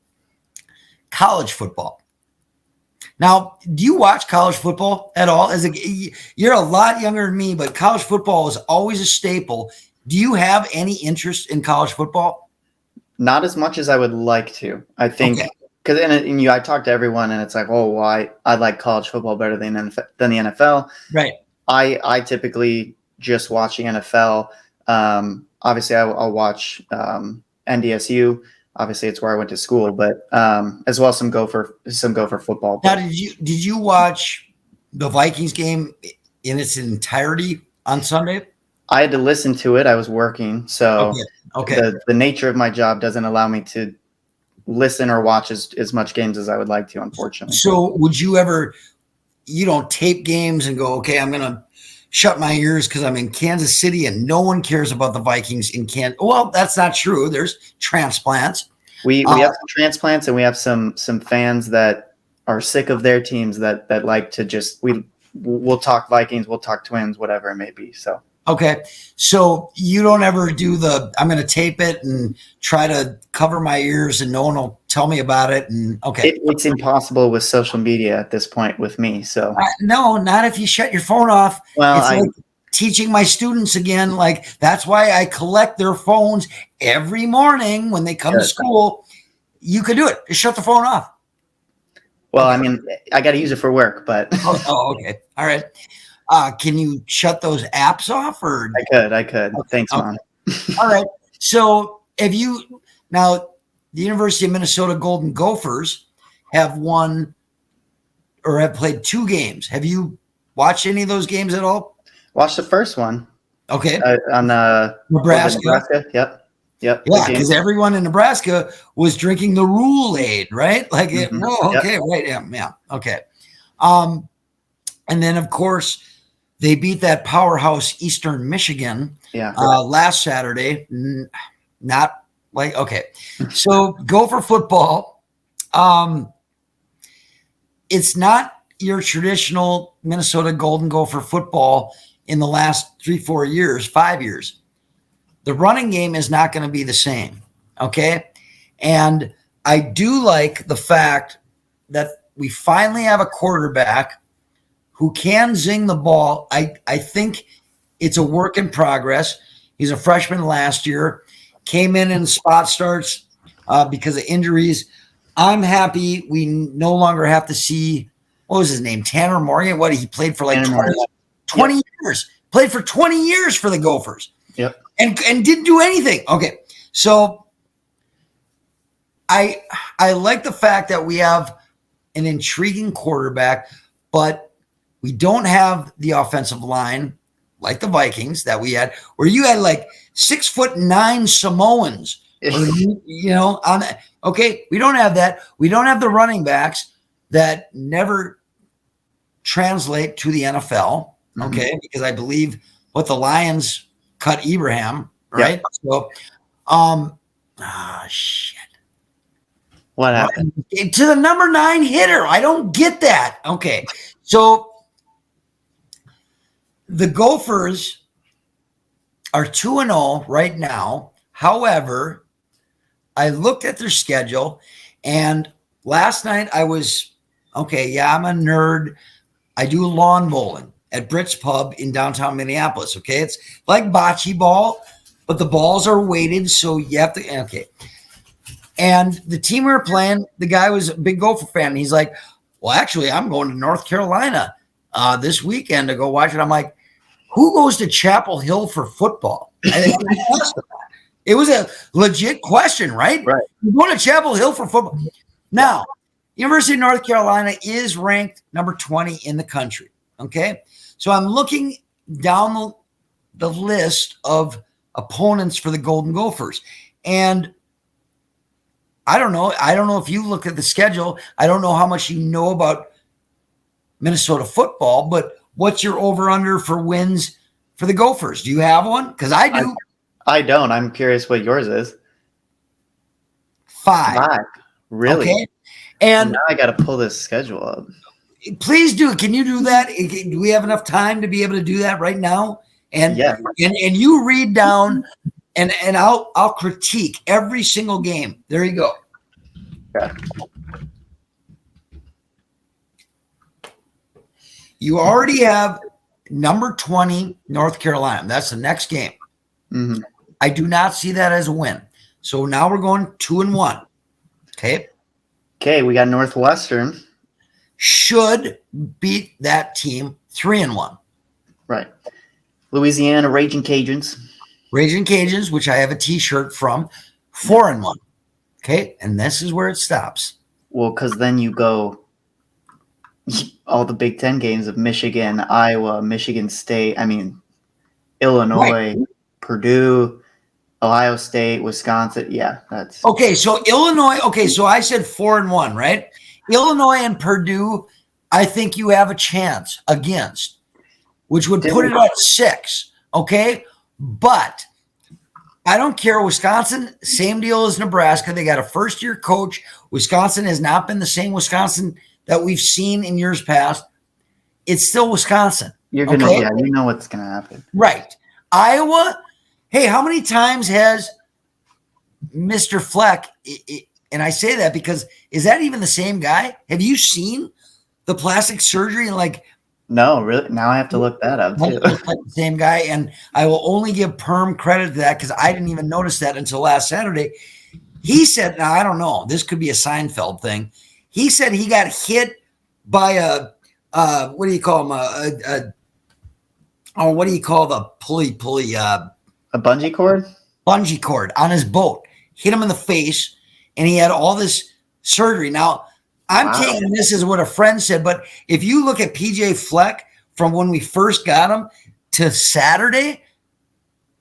college football. Now, do you watch college football at all? You're a lot younger than me, but college football is always a staple. Do you have any interest in college football? Not as much as I would like to. I think because I talk to everyone, and it's like, oh, why I like college football better than the NFL. Right. I typically just watch the NFL. Obviously, I'll watch NDSU. Obviously, it's where I went to school, but as well as some Gopher football. Now, did you watch the Vikings game in its entirety on Sunday? I had to listen to it. I was working, so okay. The nature of my job doesn't allow me to listen or watch as much games as I would like to, unfortunately. So would you ever, tape games and go, okay, I'm going to shut my ears because I'm in Kansas City and no one cares about the Vikings in Kansas? Well, that's not true. There's transplants. We have some transplants, and we have some fans that are sick of their teams that like to just, we'll talk Vikings, we'll talk Twins, whatever it may be. So. Okay. So you don't ever do I'm going to tape it and try to cover my ears and no one will tell me about it. And it's impossible with social media at this point with me. So no, not if you shut your phone off. Well, it's like teaching my students again. Like that's why I collect their phones every morning when they come to school. You could do it. Just shut the phone off. Well, I mean, I got to use it for work, but. Okay. All right. Can you shut those apps off? Or I could. Okay. Thanks, Mom. All right. So now the University of Minnesota Golden Gophers have won or have played 2 games. Have you watched any of those games at all? Watched the first one. Okay. On Nebraska. Yep. Yeah, because everyone in Nebraska was drinking the Rule-Aid, right? Like, right. Yeah. Okay. And then of course they beat that powerhouse Eastern Michigan last Saturday. Not like, okay. So Gopher football. It's not your traditional Minnesota Golden Gopher football in the last 3-4 years, 5 years. The running game is not going to be the same. Okay. And I do like the fact that we finally have a quarterback who can zing the ball. I think it's a work in progress. He's a freshman last year, came in spot starts because of injuries. I'm happy we no longer have to see, what was his name? Tanner Morgan. What, he played for like 20 years. Played for 20 years for the Gophers. Yep. And didn't do anything. Okay. So I like the fact that we have an intriguing quarterback, but we don't have the offensive line like the Vikings that we had, where you had like 6'9" Samoans. Okay, we don't have that. We don't have the running backs that never translate to the NFL. Okay, because I believe what the Lions cut Ibrahim, right? Yeah. So, shit. What happened? To the number 9 hitter. I don't get that. Okay, so the Gophers are 2-0 right now. However, I looked at their schedule, and last night I was, I'm a nerd. I do lawn bowling at Britt's Pub in downtown Minneapolis, okay? It's like bocce ball, but the balls are weighted, so you have to, And the team we were playing, the guy was a big Gopher fan. And he's like, well, actually, I'm going to North Carolina this weekend to go watch it. I'm like, who goes to Chapel Hill for football? It was a legit question, right? Right. You're going to Chapel Hill for football. Now, University of North Carolina is ranked number 20 in the country. Okay. So I'm looking down the list of opponents for the Golden Gophers. And I don't know. I don't know if you look at the schedule. I don't know how much you know about Minnesota football, but what's your over-under for wins for the Gophers? Do you have one? Because I do. I don't. I'm curious what yours is. 5. Really? Okay. And now I got to pull this schedule up. Please do. Can you do that? Do we have enough time to be able to do that right now? And and you read down, and I'll critique every single game. There you go. Okay. You already have number 20 North Carolina. That's the next game. Mm-hmm. I do not see that as a win. So now we're going 2-1. Okay. Okay, we got Northwestern. Should beat that team 3-1. Right. Louisiana Raging Cajuns. Raging Cajuns, which I have a T-shirt from, 4-1. Okay, and this is where it stops. Well, because then you go all the Big Ten games of Michigan, Iowa, Michigan State. Illinois, right. Purdue, Ohio State, Wisconsin. Yeah, that's okay. So Illinois. Okay, so I said 4-1, right? Illinois and Purdue, I think you have a chance against, which would put it at 6. Okay, but I don't care. Wisconsin, same deal as Nebraska. They got a first-year coach. Wisconsin has not been the same Wisconsin that we've seen in years past. It's still Wisconsin. You're gonna, you know what's gonna happen, right? Iowa. Hey, how many times has Mr. Fleck? And I say that because is that even the same guy? Have you seen the plastic surgery? And no, really. Now I have to look that up too. Like the same guy, and I will only give Perm credit to that because I didn't even notice that until last Saturday. He said, "Now I don't know. This could be a Seinfeld thing." He said he got hit by a what do you call him? What do you call the pulley? A bungee cord? Bungee cord on his boat. Hit him in the face, and he had all this surgery. Now, I'm taking this as what a friend said, but if you look at PJ Fleck from when we first got him to Saturday,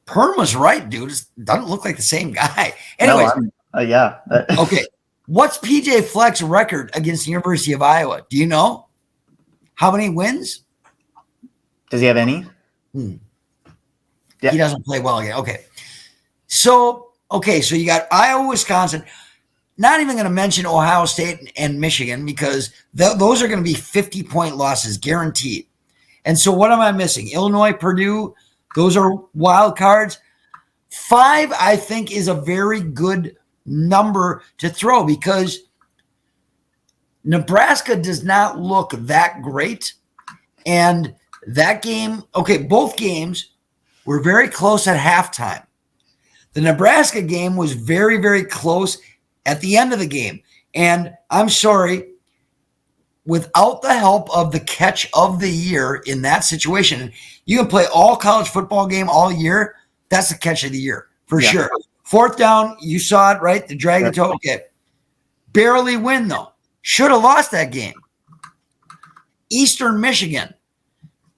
Perm was right, dude. It doesn't look like the same guy. Anyways, okay. What's PJ Fleck's record against the University of Iowa? Do you know? How many wins? Does he have any? Yeah. He doesn't play well again. Okay. So you got Iowa, Wisconsin. Not even going to mention Ohio State and Michigan because those are going to be 50-point losses guaranteed. And so what am I missing? Illinois, Purdue, those are wild cards. 5, I think, is a very good number to throw because Nebraska does not look that great. And that game, both games were very close at halftime. The Nebraska game was very, very close at the end of the game. And I'm sorry, without the help of the catch of the year in that situation, you can play all college football game all year. That's the catch of the year for sure. 4th down, you saw it, right? The drag the toe. Okay. Barely win, though. Should have lost that game. Eastern Michigan.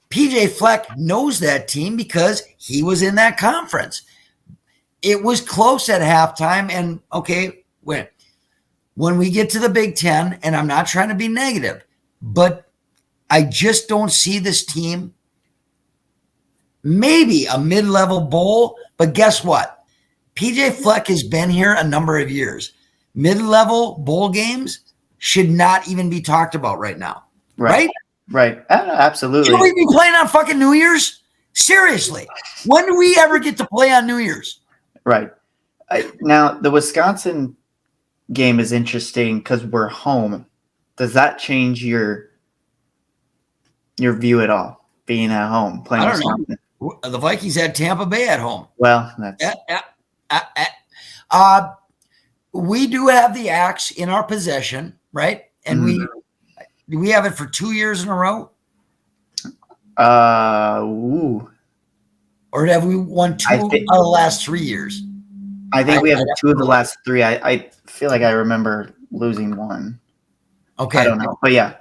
PJ Fleck knows that team because he was in that conference. It was close at halftime. And, when we get to the Big Ten, and I'm not trying to be negative, but I just don't see this team. Maybe a mid-level bowl, but guess what? PJ Fleck has been here a number of years. Mid-level bowl games should not even be talked about right now. Right? Right. Absolutely. Should we be playing on fucking New Year's? Seriously. When do we ever get to play on New Year's? Right. Now, the Wisconsin game is interesting because we're home. Does that change your view at all, being at home, playing Wisconsin? The Vikings had Tampa Bay at home. Well, that's we do have the axe in our possession, right? And we have it for 2 years in a row. Ooh. Or have we won two out of the last 3 years? I think we have 2 of the last 3. I feel like I remember losing one. Okay. I don't know, but yeah.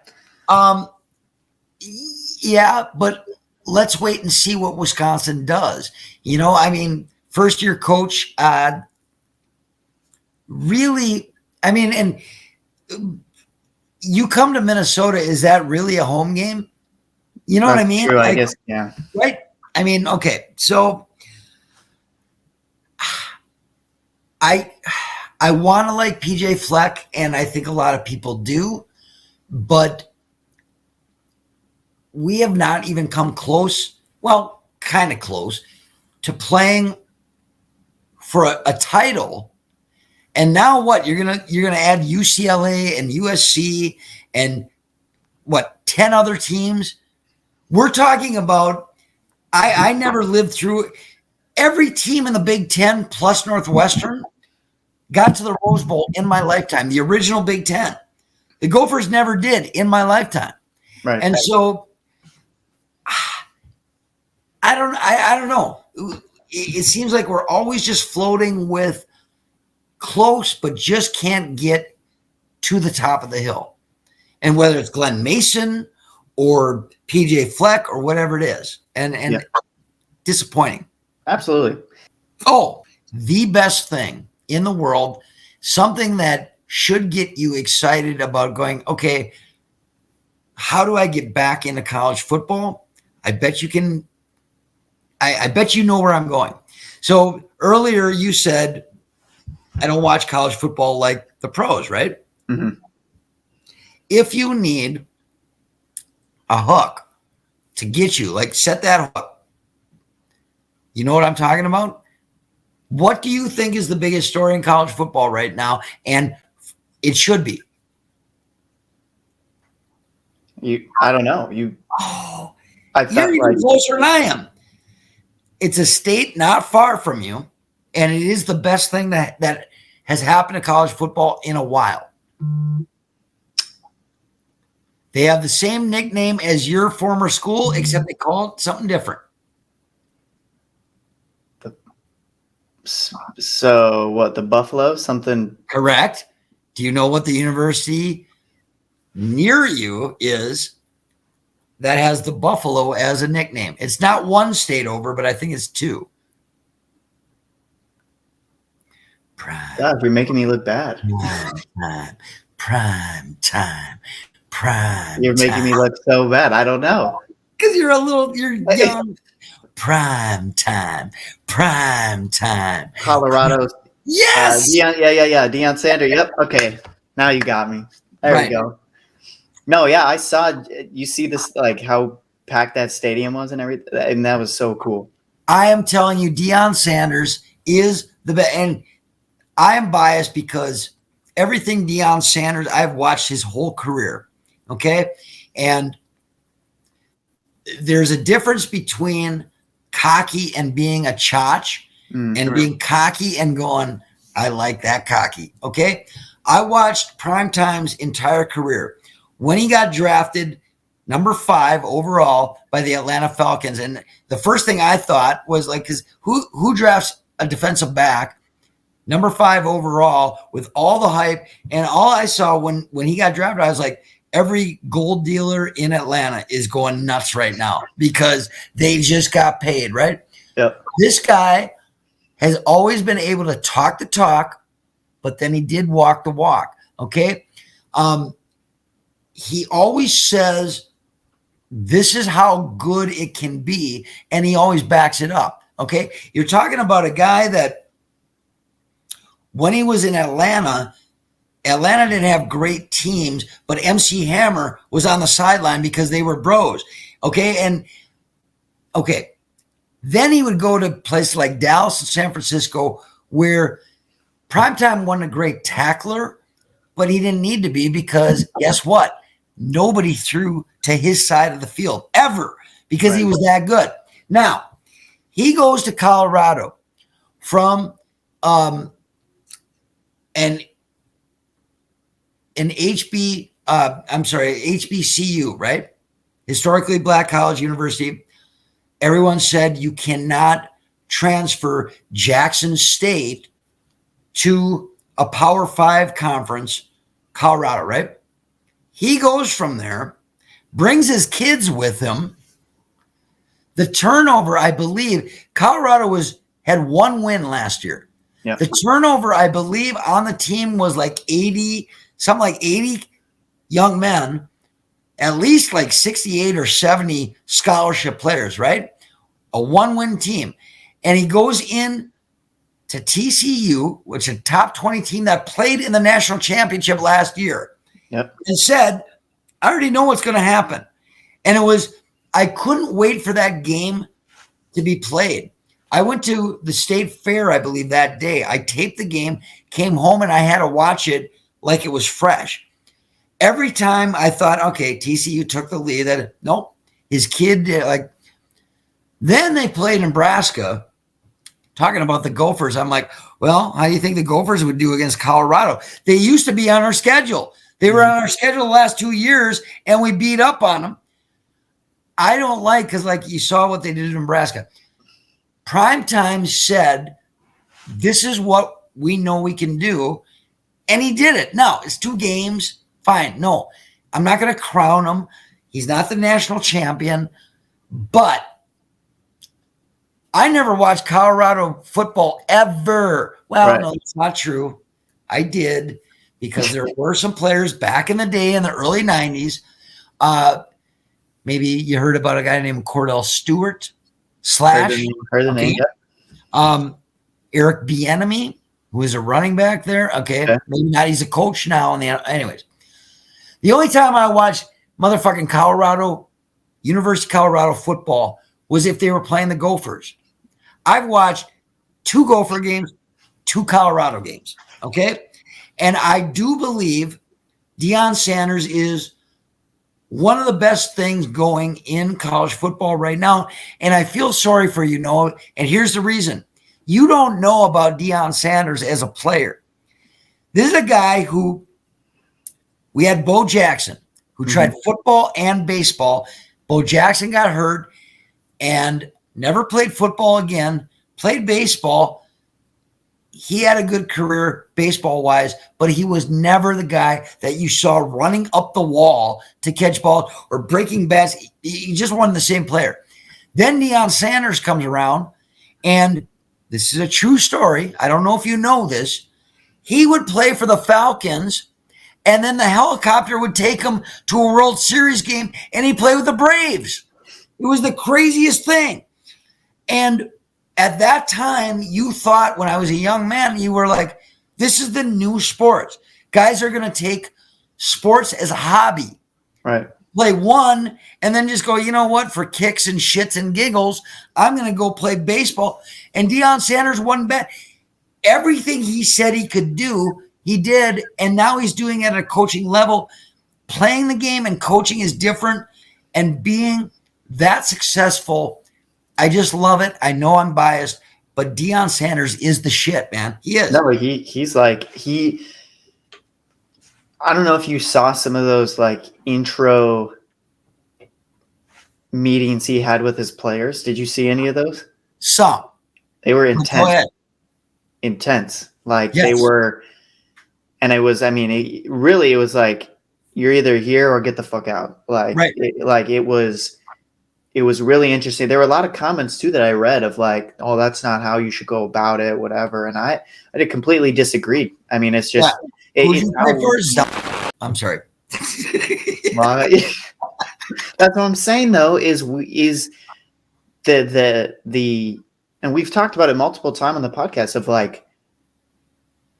Yeah, but let's wait and see what Wisconsin does. I mean, first year coach, really, I mean, and you come to Minnesota, is that really a home game? You know what I mean? True, I guess, yeah. Right? I mean, okay, so I want to like PJ Fleck, and I think a lot of people do, but we have not even come close, well, kind of close, to playing for a title. And now what? You're gonna add UCLA and USC and what, 10 other teams? We're talking about, I never lived through, every team in the Big Ten plus Northwestern got to the Rose Bowl in my lifetime, the original Big Ten. The Gophers never did in my lifetime. Right. And so I don't know. It seems like we're always just floating with close, but just can't get to the top of the hill. And whether it's Glenn Mason or PJ Fleck or whatever it is. And disappointing. Absolutely. Oh, the best thing in the world, something that should get you excited about going, okay, how do I get back into college football? I bet you can. I bet you know where I'm going. So earlier you said, I don't watch college football like the pros, right? Mm-hmm. If you need a hook to get you, like set that hook, you know what I'm talking about? What do you think is the biggest story in college football right now? And it should be. I don't know. You're even closer than I am. It's a state not far from you, and it is the best thing that has happened to college football in a while. They have the same nickname as your former school, except they call it something different. So what, the Buffalo? Something? Correct. Do you know what the university near you is that has the Buffalo as a nickname? It's not one state over, but I think it's 2. God, you're making me look bad. Prime time. You're making me look so bad. I don't know. Because you're young. Prime time. Colorado. Yes. Deion Sanders. Yep. Okay. Now you got me. There we go. No, yeah, I saw. You see this, like how packed that stadium was and everything, and that was so cool. I am telling you, Deion Sanders is the best, and I am biased because everything Deion Sanders, I've watched his whole career. Okay, and there's a difference between cocky and being a chotch, and being cocky and going, I like that cocky. Okay, I watched Primetime's entire career. When he got drafted number 5 overall by the Atlanta Falcons, and the first thing I thought was like, because who drafts a defensive back number 5 overall with all the hype? And all I saw when he got drafted, I was like, every gold dealer in Atlanta is going nuts right now because they just got paid, right? Yep. This guy has always been able to talk the talk, but then he did walk the walk. Okay. He always says, this is how good it can be. And he always backs it up. Okay. You're talking about a guy that when he was in Atlanta didn't have great teams, but MC Hammer was on the sideline because they were bros. Okay. And okay. Then he would go to places like Dallas and San Francisco where Primetime wasn't a great tackler, but he didn't need to be because guess what? Nobody threw to his side of the field ever because he was that good. Now, he goes to Colorado from and an HBCU, right? Historically Black college university. Everyone said you cannot transfer Jackson State to a Power 5 conference, Colorado, right? He goes from there, brings his kids with him. The turnover, I believe, Colorado had one win last year. Yep. The turnover, I believe, on the team was like 80, something like 80 young men, at least like 68 or 70 scholarship players, right? A one-win team. And he goes in to TCU, which is a top 20 team that played in the national championship last year. Yep. And said, I already know what's going to happen. And I couldn't wait for that game to be played. I went to the state fair, I believe, that day. I taped the game, came home, and I had to watch it like it was fresh. Every time I thought, okay, TCU took the lead. Nope, his kid did. Like, then they played Nebraska. Talking about the Gophers, I'm like, well, how do you think the Gophers would do against Colorado? They used to be on our schedule. They were on our schedule the last 2 years, and we beat up on them. I don't like, because like you saw what they did in Nebraska. Primetime said, this is what we know we can do, and he did it. Now, it's 2 games. Fine. No, I'm not going to crown him. He's not the national champion, but I never watched Colorado football ever. Well, right. No, it's not true. I did, because there were some players back in the day in the early 90s. Maybe you heard about a guy named Cordell Stewart / heard the name. Eric Bieniemy, who is a running back there. Okay. Maybe not. He's a coach now. Anyways, the only time I watched motherfucking University of Colorado football was if they were playing the Gophers. I've watched 2 Gopher games, 2 Colorado games. Okay. And I do believe Deion Sanders is one of the best things going in college football right now. And I feel sorry for you, Noah. And here's the reason. You don't know about Deion Sanders as a player. This is a guy who, we had Bo Jackson, who tried football and baseball. Bo Jackson got hurt and never played football again, played baseball. He had a good career baseball-wise, but he was never the guy that you saw running up the wall to catch balls or breaking bats. He just wasn't the same player. Then Deion Sanders comes around, and this is a true story. I don't know if you know this. He would play for the Falcons, and then the helicopter would take him to a World Series game, and he'd play with the Braves. It was the craziest thing. And at that time, you thought, when I was a young man, you were like, this is the new sports. Guys are going to take sports as a hobby. Right. Play one and then just go, you know what, for kicks and shits and giggles, I'm going to go play baseball. And Deion Sanders won bet. Everything he said he could do, he did. And now he's doing it at a coaching level. Playing the game and coaching is different. And being that successful, I just love it. I know I'm biased, but Deion Sanders is the shit, man. He is. No, he's like, I don't know if you saw some of those like intro meetings he had with his players. Did you see any of those? Some. They were intense. Intense. Like they were, and it was, I mean, it was like, you're either here or get the fuck out. Like, right. It was really interesting. There were a lot of comments too that I read of like, oh, that's not how you should go about it, whatever. And I completely disagreed. I mean, it's just, I'm sorry. Well, that's what I'm saying though, is the, and we've talked about it multiple times on the podcast of like,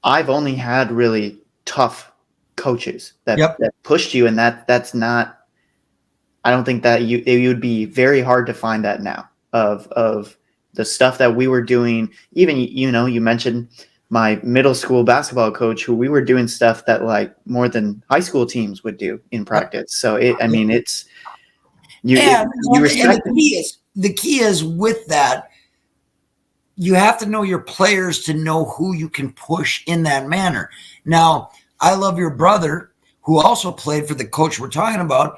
I've only had really tough coaches that pushed you. And that's not, I don't think that it would be very hard to find that now of the stuff that we were doing. Even, you mentioned my middle school basketball coach, who we were doing stuff that like more than high school teams would do in practice. So it's you respect. The key is with that, you have to know your players to know who you can push in that manner. Now, I love your brother, who also played for the coach we're talking about.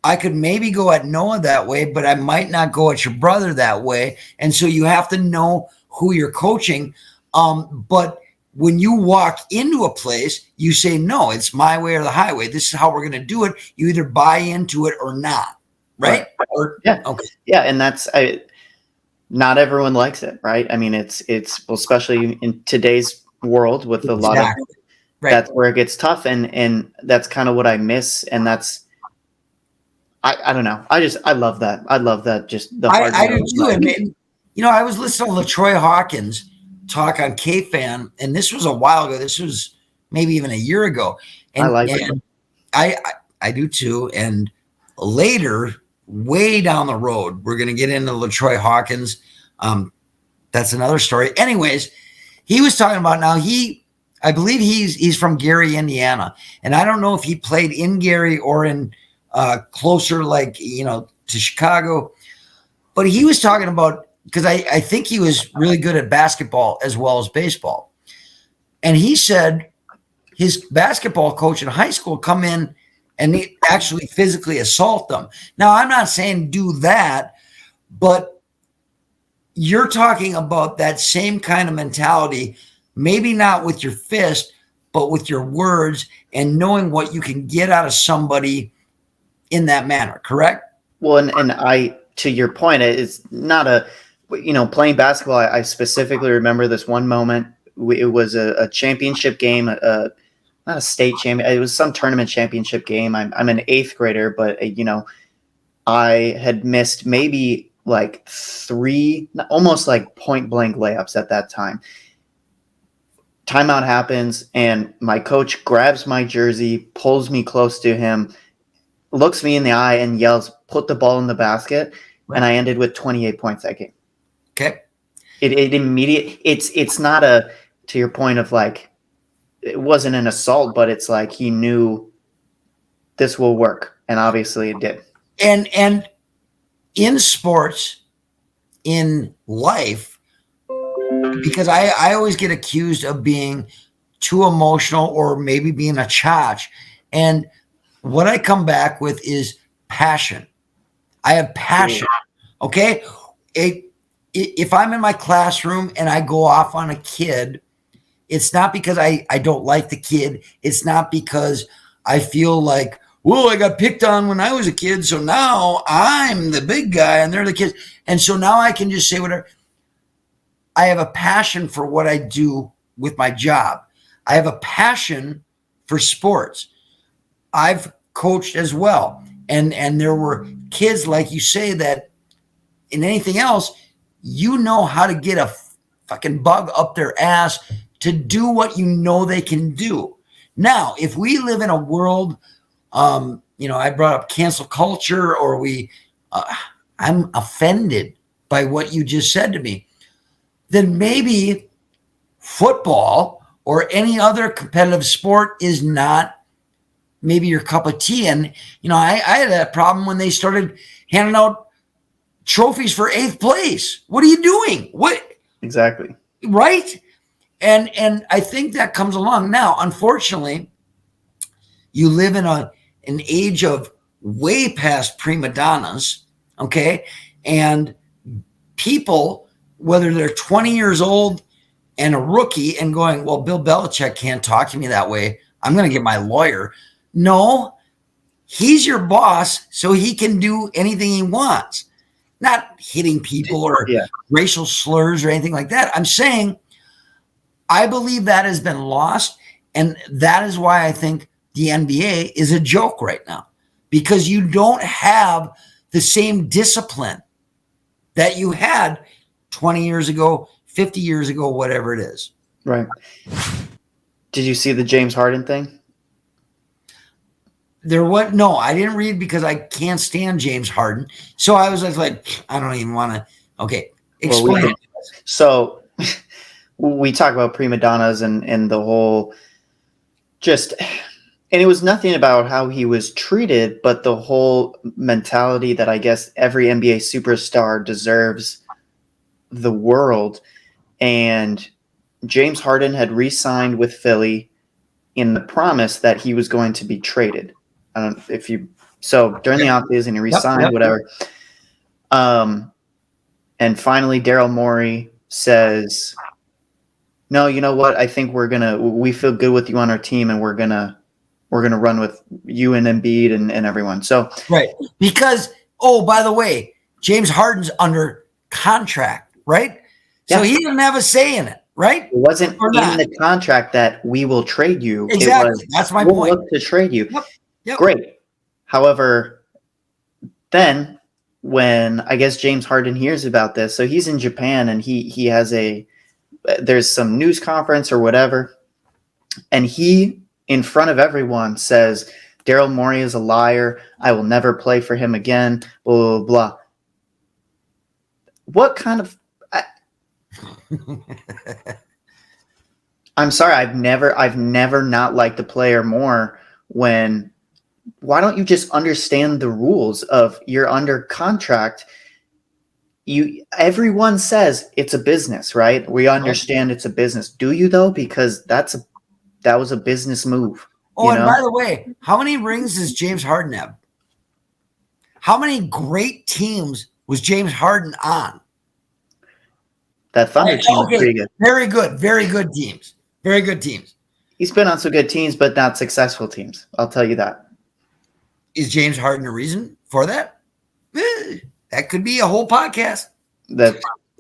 I could maybe go at Noah that way, but I might not go at your brother that way. And so you have to know who you're coaching. But when you walk into a place, you say, no, it's my way or the highway. This is how we're going to do it. You either buy into it or not. Right? Or, yeah. Okay. Yeah. And not everyone likes it, right? I mean, it's especially in today's world with a lot of, that's where it gets tough. And that's kind of what I miss. And that's, I don't know. I love that. I love that. Just the hard. I do too. And, I was listening to LaTroy Hawkins talk on K-Fan, and this was a while ago. This was maybe even a year ago. And I like it. I do too. And later, way down the road, we're going to get into LaTroy Hawkins. That's another story. Anyways, he was talking about now I believe he's from Gary, Indiana. And I don't know if he played in Gary or in closer, like, to Chicago. But he was talking about, because I think he was really good at basketball as well as baseball. And he said his basketball coach in high school come in and they actually physically assault them. Now, I'm not saying do that, but you're talking about that same kind of mentality, maybe not with your fist, but with your words and knowing what you can get out of somebody in that manner, correct? Well, and to your point, it's not playing basketball. I specifically remember this one moment. It was a championship game, not a state champion. It was some tournament championship game. I'm an 8th grader, but I had missed maybe like 3, almost like point blank layups at that time. Timeout happens, and my coach grabs my jersey, pulls me close to him, looks me in the eye, and yells, "Put the ball in the basket." Right. And I ended with 28 points that game. Okay. It immediate. It's not to your point of like, it wasn't an assault, but it's like he knew this will work, and obviously it did. And in sports, in life, because I always get accused of being too emotional or maybe being a chotch. And what I come back with is passion. I have passion. Okay. If I'm in my classroom and I go off on a kid, it's not because I don't like the kid. It's not because I feel like, well, I got picked on when I was a kid, so now I'm the big guy and they're the kids. And so now I can just say whatever. I have a passion for what I do with my job. I have a passion for sports. I've coached as well. And there were kids, like you say, that in anything else, how to get a fucking bug up their ass to do what they can do. Now, if we live in a world, I brought up cancel culture, or I'm offended by what you just said to me, then maybe football or any other competitive sport is not maybe your cup of tea. And, I had that problem when they started handing out trophies for 8th place. What are you doing? What? Exactly. Right. And I think that comes along now. Unfortunately, you live in an age of way past prima donnas. Okay. And people, whether they're 20 years old and a rookie and going, well, Bill Belichick can't talk to me that way, I'm going to get my lawyer. No, he's your boss, so he can do anything he wants. Not hitting people or racial slurs or anything like that. I'm saying I believe that has been lost, and that is why I think the NBA is a joke right now, because you don't have the same discipline that you had 20 years ago, 50 years ago, whatever it is. Right. Did you see the James Harden thing? No, I didn't read because I can't stand James Harden. So I was like, I don't even want to. Okay. Explain. So we talk about prima donnas and the whole and it was nothing about how he was treated, but the whole mentality that I guess every NBA superstar deserves the world. and James Harden had re-signed with Philly in the promise that he was going to be traded. I don't know if you so during the offseason he re-signed, whatever. And finally Daryl Morey says, no, you know what? I think we feel good with you on our team, and we're gonna run with you and Embiid and everyone. So right. Because, oh, by the way, James Harden's under contract, right? Yeah. So he didn't have a say in it, right? It wasn't in the contract that we will trade you. Exactly. That's my point. Look to trade you. Yep. Great. However, then when I guess James Harden hears about this, so he's in Japan and he has there's some news conference or whatever, and he, in front of everyone, says, Daryl Morey is a liar. I will never play for him again, blah, blah, blah. What kind of... I'm sorry, I've never not liked the player more when... Why don't you just understand the rules of you're under contract? Everyone says it's a business, right? We understand it's a business. Do you though? Because that was a business move. Oh, and by the way, how many rings does James Harden have? How many great teams was James Harden on? That Thunder team was pretty good. Very good. Very good teams. Very good teams. He's been on some good teams, but not successful teams. I'll tell you that. Is James Harden a reason for that? That could be a whole podcast.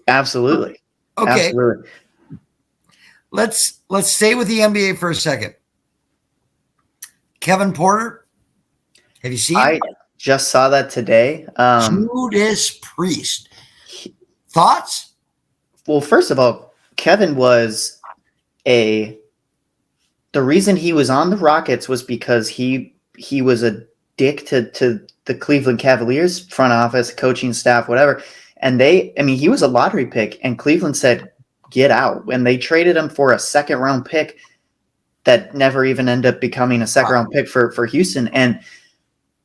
Absolutely. Okay. Absolutely. Let's stay with the NBA for a second. Kevin Porter, have you seen? I just saw that today. Judas Priest. Thoughts? Well, first of all, Kevin was the reason he was on the Rockets was because he was a dick to the Cleveland Cavaliers front office, coaching staff, whatever. And he was a lottery pick, and Cleveland said, get out. And they traded him for a second round pick that never even ended up becoming a second round pick for Houston. And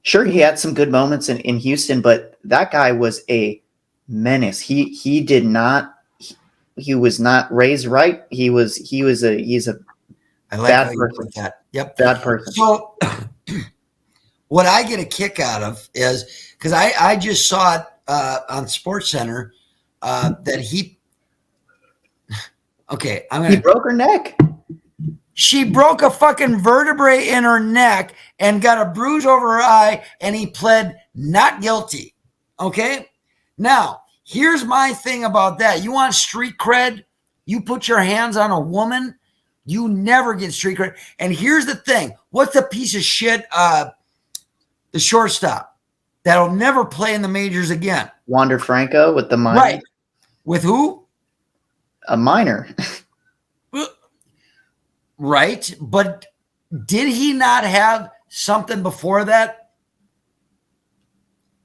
sure, he had some good moments in Houston, but that guy was a menace. He was not raised right. He's a bad person. That. Yep. Bad person. So what I get a kick out of is because I just saw it on SportsCenter that he broke her neck. She broke a fucking vertebrae in her neck and got a bruise over her eye, and he pled not guilty. Okay? Now, here's my thing about that. You want street cred? You put your hands on a woman, you never get street cred. And here's the thing. What's the piece of shit, the shortstop that'll never play in the majors again? Wander Franco with the minor. Right. With who? A minor. Right. But did he not have something before that?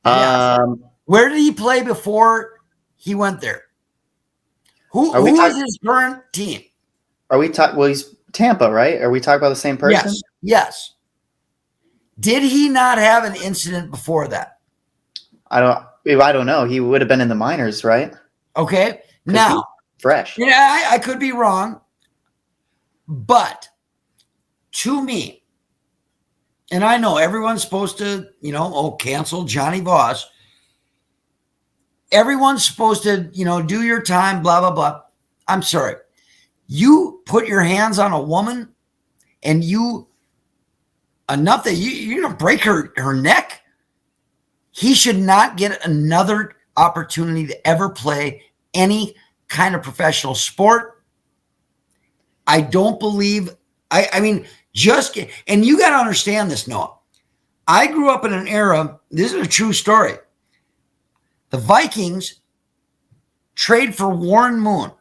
Where did he play before he went there? Who is his current team? Are we talking? Well, he's Tampa, right? Are we talking about the same person? Yes. Did he not have an incident before that? I don't know. He would have been in the minors, right? Okay. Now, fresh. Yeah, I could be wrong. But to me, and I know everyone's supposed to, cancel Jonny Voss. Everyone's supposed to, do your time, blah, blah, blah. I'm sorry. You put your hands on a woman and enough that you're going to break her neck. He should not get another opportunity to ever play any kind of professional sport. I don't believe, and you got to understand this, Noah. I grew up in an era, this is a true story. The Vikings trade for Warren Moon,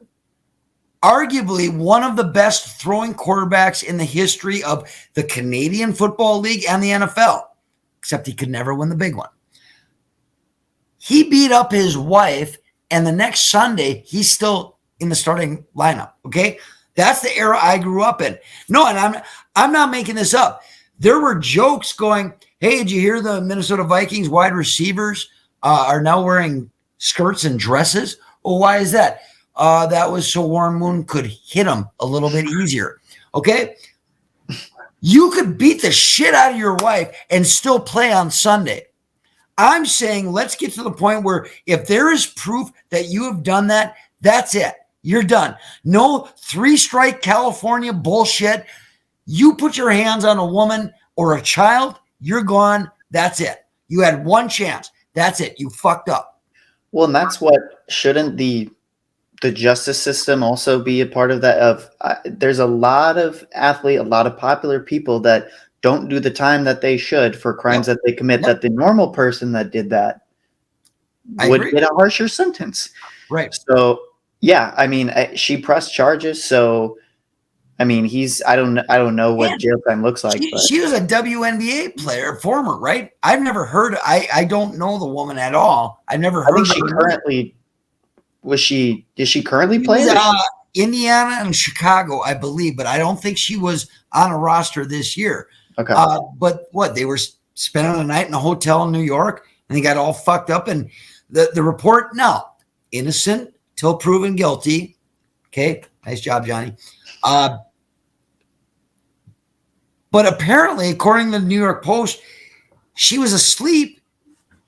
arguably one of the best throwing quarterbacks in the history of the Canadian Football League and the NFL, except he could never win the big one. He beat up his wife, and the next Sunday, he's still in the starting lineup, okay? That's the era I grew up in. No, and I'm not making this up. There were jokes going, hey, did you hear the Minnesota Vikings wide receivers are now wearing skirts and dresses? Well, why is that? that was so Warren Moon could hit him a little bit easier. Okay? You could beat the shit out of your wife and still play on Sunday. I'm saying let's get to the point where if there is proof that you have done that, that's it. You're done. No 3-strike California bullshit. You put your hands on a woman or a child, you're gone. That's it. You had one chance. That's it. You fucked up. Well, and that's what shouldn't the justice system also be a part of that? There's a lot of a lot of popular people that don't do the time that they should for crimes that they commit, that the normal person that did that would get a harsher sentence. Right. So, yeah, I mean, she pressed charges. So, I mean, I don't know what jail time looks like. She was a WNBA player, former, right? I've never heard. I don't know the woman at all. I never heard. I think she currently Does she currently play? Indiana and Chicago, I believe, but I don't think she was on a roster this year. Okay. But what, they were spending a night in a hotel in New York and they got all fucked up. And the report, no, innocent till proven guilty. Okay. Nice job, Johnny. But apparently, according to the New York Post, she was asleep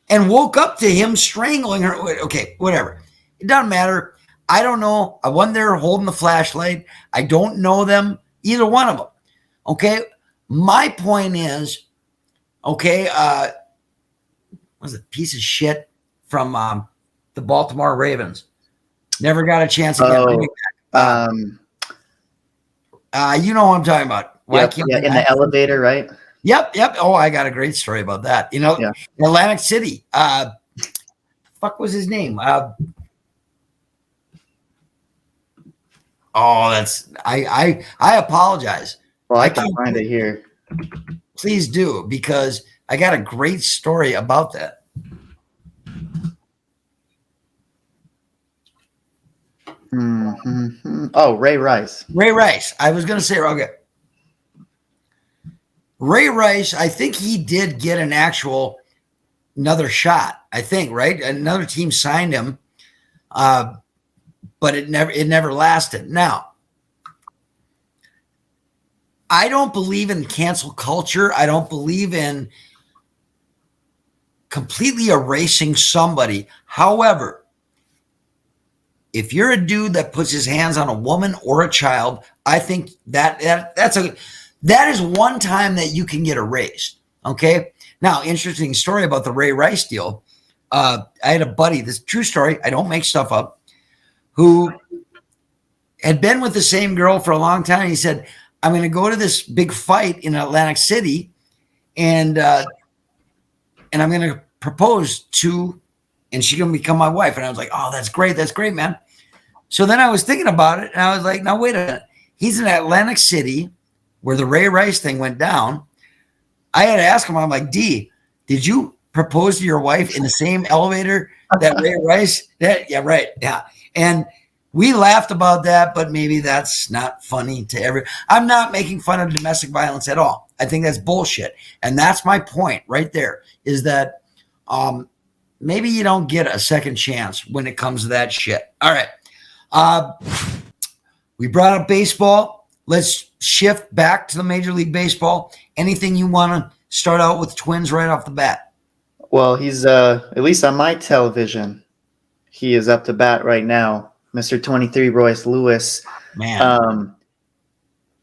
and woke up to him strangling her. Okay, whatever. It doesn't matter. I don't know. I wasn't there holding the flashlight. I don't know them, either one of them. Okay. My point is, okay, was a piece of shit from the Baltimore Ravens. Never got a chance to get running back. You know what I'm talking about. In the elevator, right? Yep. Oh, I got a great story about that. In Atlantic City. Fuck was his name? I apologize. Well, I can find it here. Please do, because I got a great story about that. Mm-hmm. Oh, Ray Rice. Ray Rice. I was going to say, okay. Ray Rice, I think he did get another shot, I think, right? Another team signed him, but it never lasted. Now, I don't believe in cancel culture. I don't believe in completely erasing somebody. However, if you're a dude that puts his hands on a woman or a child, I think that is one time that you can get erased. Okay. Now, interesting story about the Ray Rice deal. I had a buddy, this true story, I don't make stuff up, who had been with the same girl for a long time. He said, I'm going to go to this big fight in Atlantic City and I'm going to propose to, and she's going to become my wife. And I was like, oh, that's great. That's great, man. So then I was thinking about it and I was like, now wait a minute. He's in Atlantic City where the Ray Rice thing went down. I had to ask him, I'm like, D, did you propose to your wife in the same elevator that Ray Rice? Yeah, right. Yeah. And we laughed about that, but maybe that's not funny to everyone. I'm not making fun of domestic violence at all. I think that's bullshit. And that's my point right there, is that maybe you don't get a second chance when it comes to that shit. All right. We brought up baseball. Let's shift back to the Major League Baseball. Anything you want to start out with Twins right off the bat? Well, he's at least on my television, he is up to bat right now. Mr. 23, Royce Lewis. Man.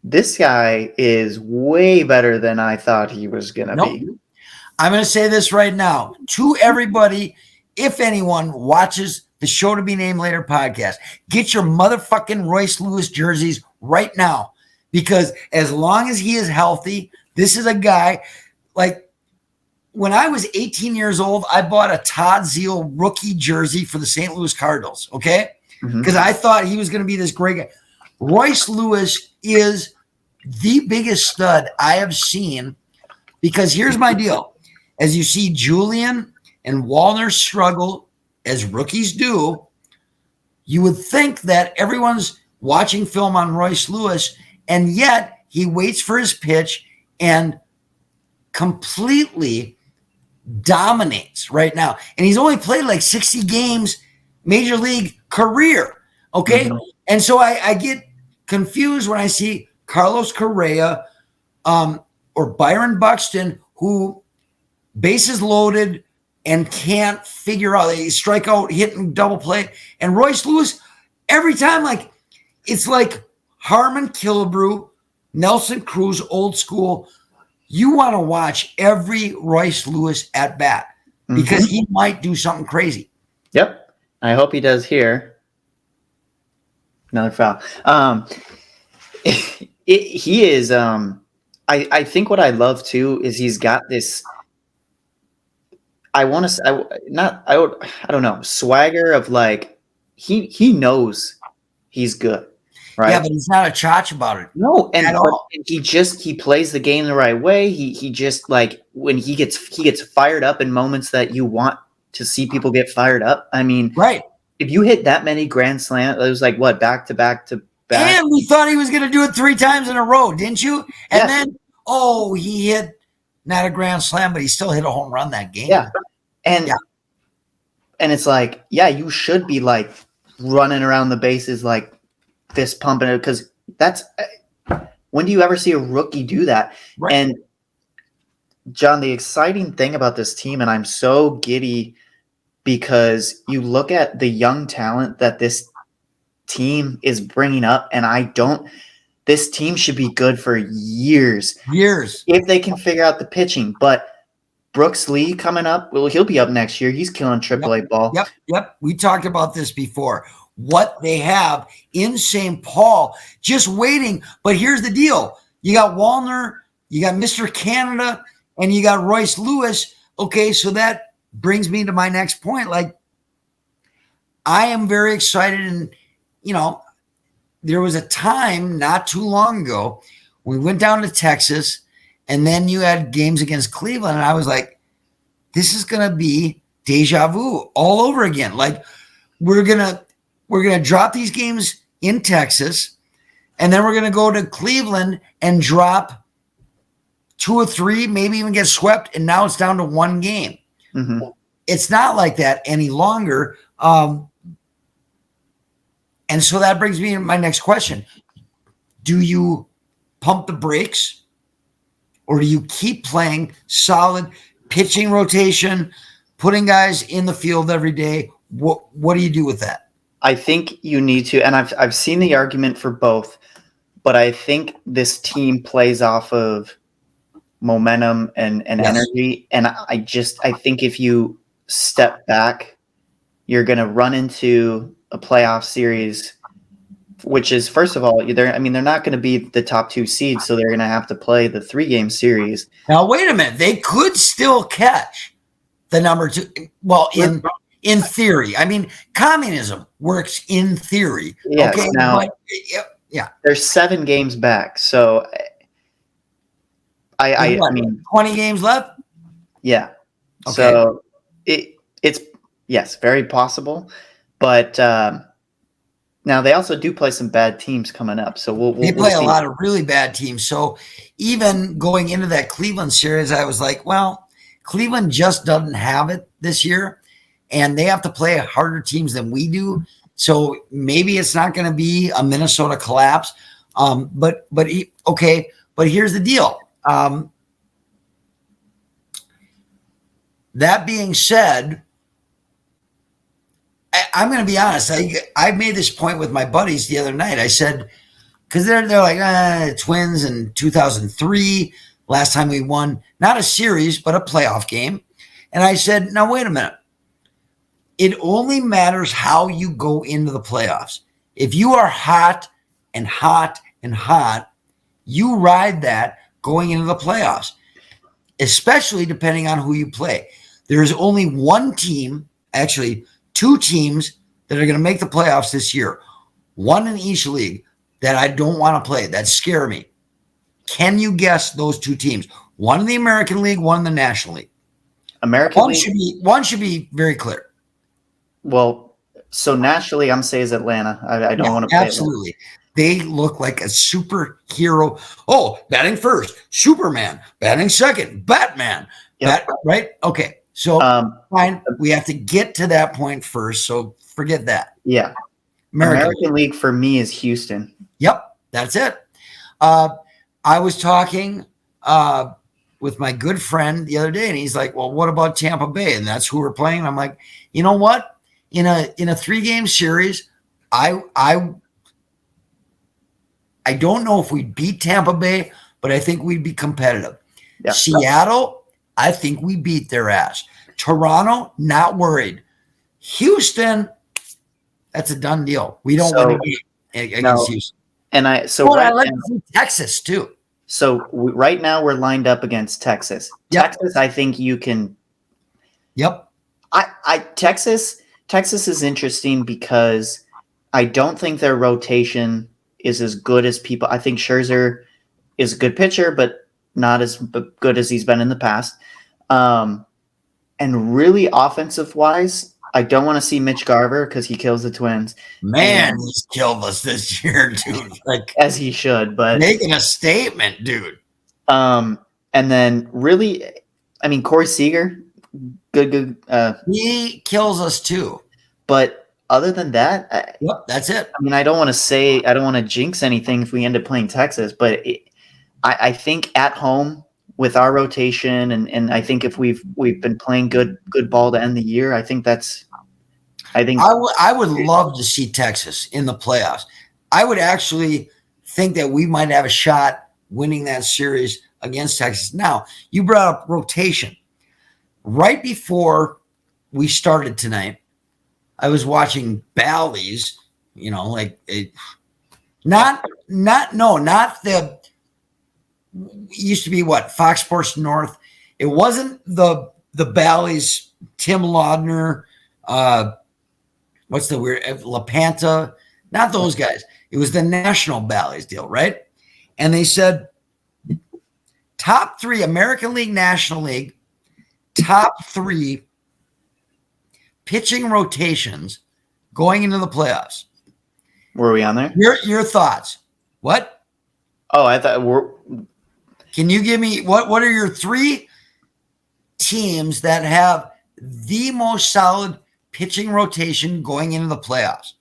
This guy is way better than I thought he was going to be. I'm going to say this right now to everybody. If anyone watches the Show to Be Named Later podcast, get your motherfucking Royce Lewis jerseys right now, because as long as he is healthy, this is a guy like, when I was 18 years old, I bought a Todd Zeile rookie jersey for the St. Louis Cardinals. Okay. Because I thought he was going to be this great guy. Royce Lewis is the biggest stud I have seen, because here's my deal. As you see Julian and Wallner struggle, as rookies do, you would think that everyone's watching film on Royce Lewis, and yet he waits for his pitch and completely dominates right now. And he's only played like 60 games Major League career. Okay. Mm-hmm. And so I get confused when I see Carlos Correa or Byron Buxton, who bases loaded and can't figure out, they strike out, hitting double play. And Royce Lewis, every time, like, it's like Harmon Killebrew, Nelson Cruz, old school. You want to watch every Royce Lewis at bat because he might do something crazy. Yep. I hope he does here. Another foul. He is, I think what I love too is he's got this, I don't know, swagger of like, he knows he's good. Right? Yeah, but he's not a chotch about it. No, and he plays the game the right way. He just, like, when he gets fired up in moments that you want to see people get fired up. I mean, right. If you hit that many grand slams, it was like what, back to back to back. And we thought he was going to do it 3 times in a row, didn't you? And then he hit not a grand slam, but he still hit a home run that game. Yeah. And it's like, you should be like running around the bases like fist pumping it, because that's, when do you ever see a rookie do that? Right. And John, the exciting thing about this team, and I'm so giddy because you look at the young talent that this team is bringing up, and this team should be good for years if they can figure out the pitching. But Brooks Lee coming up, well, he'll be up next year. He's killing AAA ball. Yep. We talked about this before. What they have in St. Paul, just waiting. But here's the deal. You got Wallner, you got Mr. Canada, and you got Royce Lewis. Okay, so that brings me to my next point. Like, I am very excited. And, there was a time not too long ago, we went down to Texas, and then you had games against Cleveland, and I was like, this is going to be deja vu all over again. Like, we're going to drop these games in Texas, and then we're going to go to Cleveland and drop 2 or 3, maybe even get swept, and now it's down to 1 game. Mm-hmm. It's not like that any longer. And so that brings me to my next question. Do you pump the brakes, or do you keep playing solid pitching rotation, putting guys in the field every day? What do you do with that? I think you need to, and I've seen the argument for both, but I think this team plays off of momentum and energy. And I think if you step back, you're going to run into a playoff series, which is, first of all, they're not going to be the top 2 seeds, so they're going to have to play the 3-game series. Now, wait a minute. They could still catch the number 2. Well, in theory. I mean, communism works in theory. Yes, okay. Now, they're 7 games back. So I mean, 20 games left. Yeah. Okay. So it's yes, very possible. But now they also do play some bad teams coming up. So they play a lot of really bad teams. So even going into that Cleveland series, I was like, well, Cleveland just doesn't have it this year, and they have to play harder teams than we do. So maybe it's not going to be a Minnesota collapse. But here's the deal. That being said, I'm going to be honest. I made this point with my buddies the other night. I said, because they're like Twins in 2003, last time we won, not a series, but a playoff game. And I said, now, wait a minute. It only matters how you go into the playoffs. If you are hot and hot and hot, you ride that going into the playoffs, especially depending on who you play. There's only one team, actually 2 teams, that are going to make the playoffs this year. One in each league that I don't want to play, that scare me. Can you guess those 2 teams? One in the American League, one in the National League. One should be very clear. Well, so nationally, I'm saying is Atlanta. I don't want to play absolutely. They look like a superhero. Oh, batting first, Superman. Batting second, Batman. Yep. Right? Okay. So fine. We have to get to that point first. So forget that. Yeah. American League for me is Houston. Yep, that's it. I was talking with my good friend the other day, and he's like, "Well, what about Tampa Bay?" And that's who we're playing. And I'm like, you know what? In a 3-game series, I don't know if we'd beat Tampa Bay, but I think we'd be competitive. Yeah. Seattle, I think we beat their ass. Toronto, not worried. Houston, that's a done deal. We don't want to be against Houston. And I like to see Texas too. So right now we're lined up against Texas. Yep. Texas, I think you can. Yep. Texas is interesting because I don't think their rotation is as good as people. I think Scherzer is a good pitcher, but not as good as he's been in the past. And really offensive wise, I don't want to see Mitch Garver because he kills the Twins. Man, he's killed us this year, dude. Like as he should, but making a statement, dude. And then really, I mean, Corey Seager, good. He kills us too. But other than that, yep, that's it. I mean, I don't want to jinx anything if we end up playing Texas, but I think at home with our rotation, and I think if we've been playing good ball to end the year, I think I would love to see Texas in the playoffs. I would actually think that we might have a shot winning that series against Texas. Now, you brought up rotation. Right before we started tonight, I was watching Bally's, not the it used to be what, Fox Sports North. It wasn't the Bally's, Tim Laudner, what's the weird, LaPanta, not those guys. It was the National Bally's deal, right? And they said top 3 American League, National League, top 3 pitching rotations going into the playoffs. Were we on there? Your thoughts? What? Oh, I thought Can you give me what are your 3 teams that have the most solid pitching rotation going into the playoffs?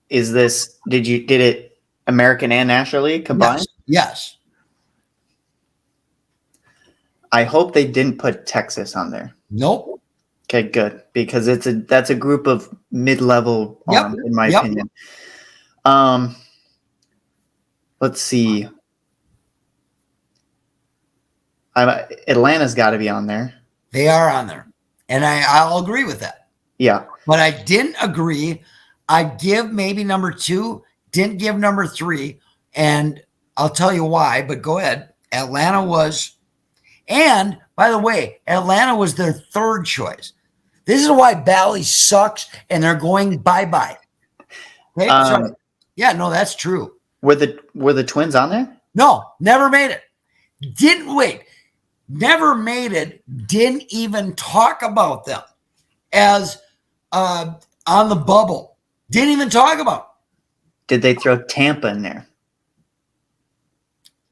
Did it American and National League combined? Yes. I hope they didn't put Texas on there. Nope. Okay, good, because that's a group of mid-level arms, in my opinion. Let's see. Atlanta's got to be on there. They are on there, and I'll agree with that. Yeah, but I didn't agree. I give maybe number 2, didn't give number 3, and I'll tell you why. But go ahead. Atlanta was, and by the way, Atlanta was their 3rd choice. This is why Bally sucks, and they're going bye-bye. Okay? Yeah, no, that's true. Were the Twins on there? No, never made it. Never made it. Didn't even talk about them as on the bubble. Didn't even talk about them. Did they throw Tampa in there?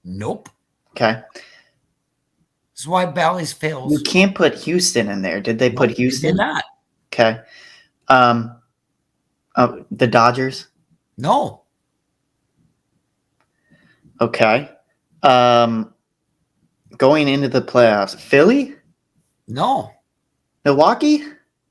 Nope. Okay. This is why Bally's fails. You can't put Houston in there. Did they put Houston? They did not. Okay. The Dodgers? No. Okay. Going into the playoffs, Philly? No. Milwaukee?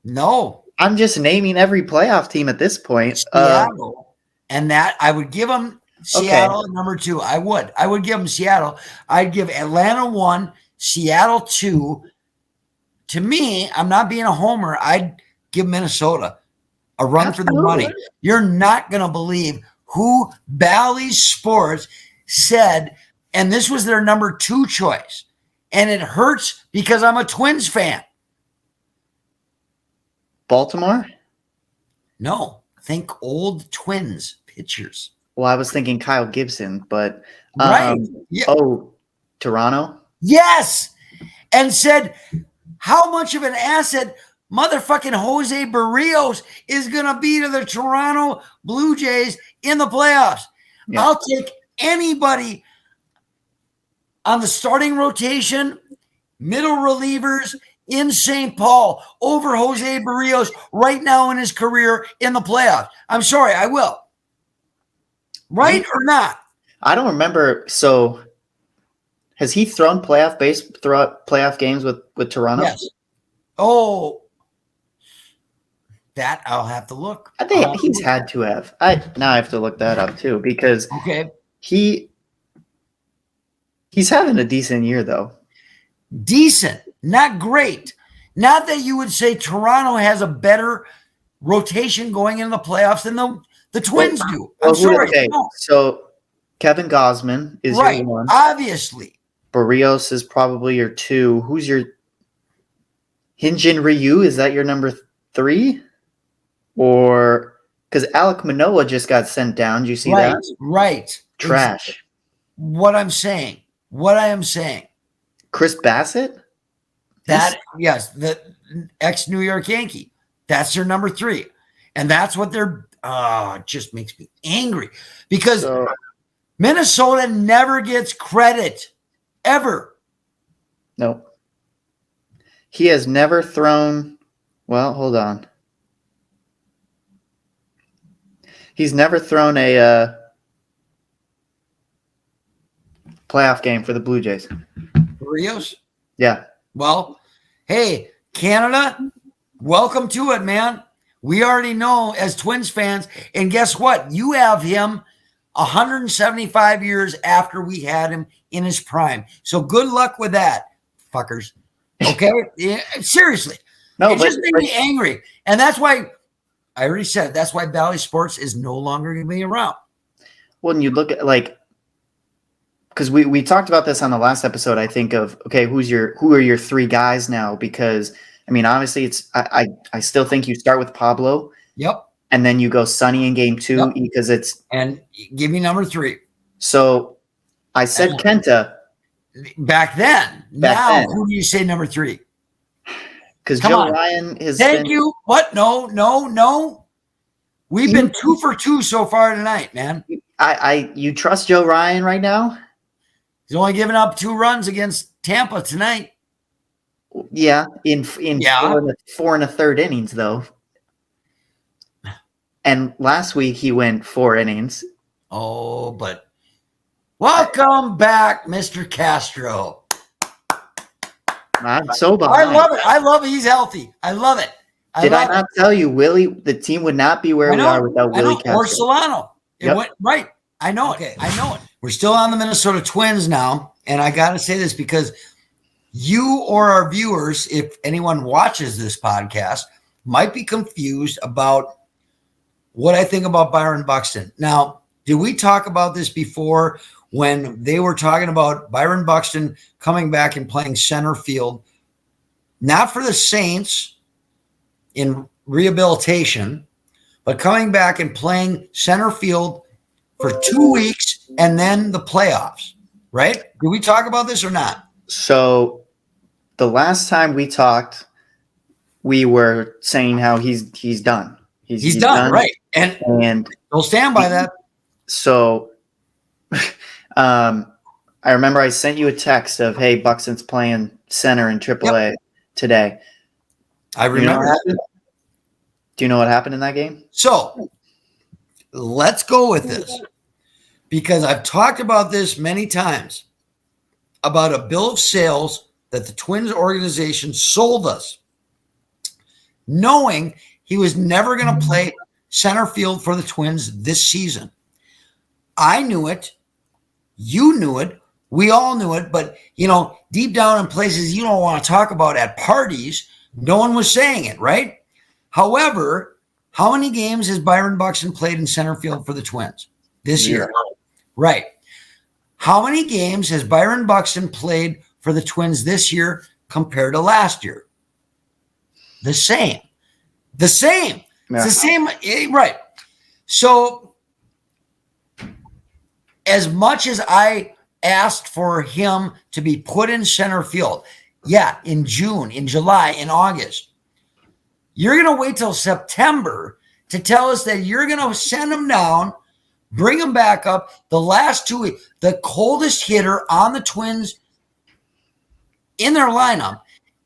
No. I'm just naming every playoff team at this point. Seattle. And that I would give them Seattle number 2. I would give them Seattle. I'd give Atlanta 1, Seattle 2. To me, I'm not being a homer. I'd give Minnesota a run for the money. You're not going to believe who Bally Sports said, and this was their number 2 choice. And it hurts because I'm a Twins fan. Baltimore? No. Think old Twins pitchers. Well, I was thinking Kyle Gibson, but right. Yeah. Oh, Toronto? Yes. And said how much of an asset motherfucking Jose Barrios is going to be to the Toronto Blue Jays in the playoffs. Yeah. I'll take anybody on the starting rotation, middle relievers, in St. Paul over Jose Barrios right now in his career in the playoffs. I'm sorry, I will. Right or not? I don't remember. So has he thrown playoff games with Toronto? Yes. Oh, that I'll have to look. I think he's had to have. Now I have to look that up too, because he's having a decent year though. Decent, not great. Not that you would say Toronto has a better rotation going into the playoffs than the Twins do. I'm sorry. Okay. No. So Kevin Gausman is your one. Obviously. Barrios is probably your two. Who's your Hyun-Jin Ryu? Is that your number 3? Or because Alek Manoah just got sent down. Did you see that? Right. Trash. What I am saying. Chris Bassett? Yes, the ex-New York Yankee. That's their number 3. And that's what they're it just makes me angry because Minnesota never gets credit ever. No. He has never thrown. Well, hold on. He's never thrown a playoff game for the Blue Jays. Barrios? Yeah. Well, hey, Canada, welcome to it, man. We already know as Twins fans, and guess what? You have him 175 years after we had him in his prime. So good luck with that, fuckers. Okay? Yeah, seriously. No, it just made me angry. And that's why, I already said it, that's why Bally Sports is no longer going to be around. Well, and you look at because we talked about this on the last episode, I think of, okay, who are your 3 guys now? Because I mean, obviously I still think you start with Pablo. Yep. And then you go Sonny in game 2 because it's. And give me number 3. So I said Kenta. Back then. Who do you say number 3? Because Joe Ryan is. Thank you. What? No. We've been 2 for 2 so far tonight, man. You trust Joe Ryan right now? He's only given up 2 runs against Tampa tonight. Yeah, in 4 1/3 innings though. And last week he went 4 innings. Oh, but welcome back, Mr. Castro. I'm so behind. I love it. He's healthy. I love it. Did I not tell you, Willie? The team would not be where we are without Willie Castro. Or Solano. It went right. I know it. I know it. We're still on the Minnesota Twins now, and I got to say this because you or our viewers, if anyone watches this podcast, might be confused about what I think about Byron Buxton. Now, did we talk about this before when they were talking about Byron Buxton coming back and playing center field, not for the Saints in rehabilitation, but coming back and playing center field for 2 weeks and then the playoffs, right? Did we talk about this or not? So the last time we talked, we were saying how he's done. He's done, right? And we'll stand by that. So, I remember I sent you a text of, "Hey, Buxton's playing center in AAA today." I remember. Do you know what happened in that game? So, let's go with this because I've talked about this many times about a bill of sales that the Twins organization sold us, knowing he was never going to play center field for the Twins this season. I knew it. You knew it. We all knew it. But, deep down in places you don't want to talk about at parties, no one was saying it, right? However, how many games has Byron Buxton played in center field for the Twins this year? Right. How many games has Byron Buxton played for the Twins this year compared to last year? The same. Yeah. It's the same. Right. So as much as I asked for him to be put in center field, in June, in July, in August, you're going to wait till September to tell us that you're going to send him down, bring him back up the last 2 weeks, the coldest hitter on the Twins in their lineup,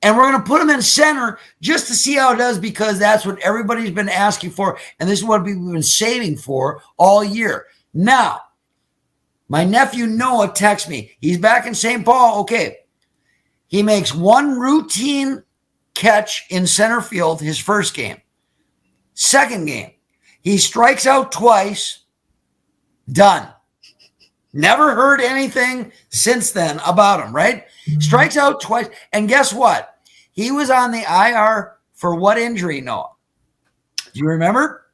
And we're going to put him in center just to see how it does, because that's what everybody's been asking for. And this is what we've been saving for all year. Now, my nephew Noah texts me. He's back in St. Paul. Okay. He makes one routine catch in center field his first game. Second game, he strikes out twice. Done. Never heard anything since then about him, right? Strikes out twice. And guess what? He was on the IR for what injury, Noah? Do you remember?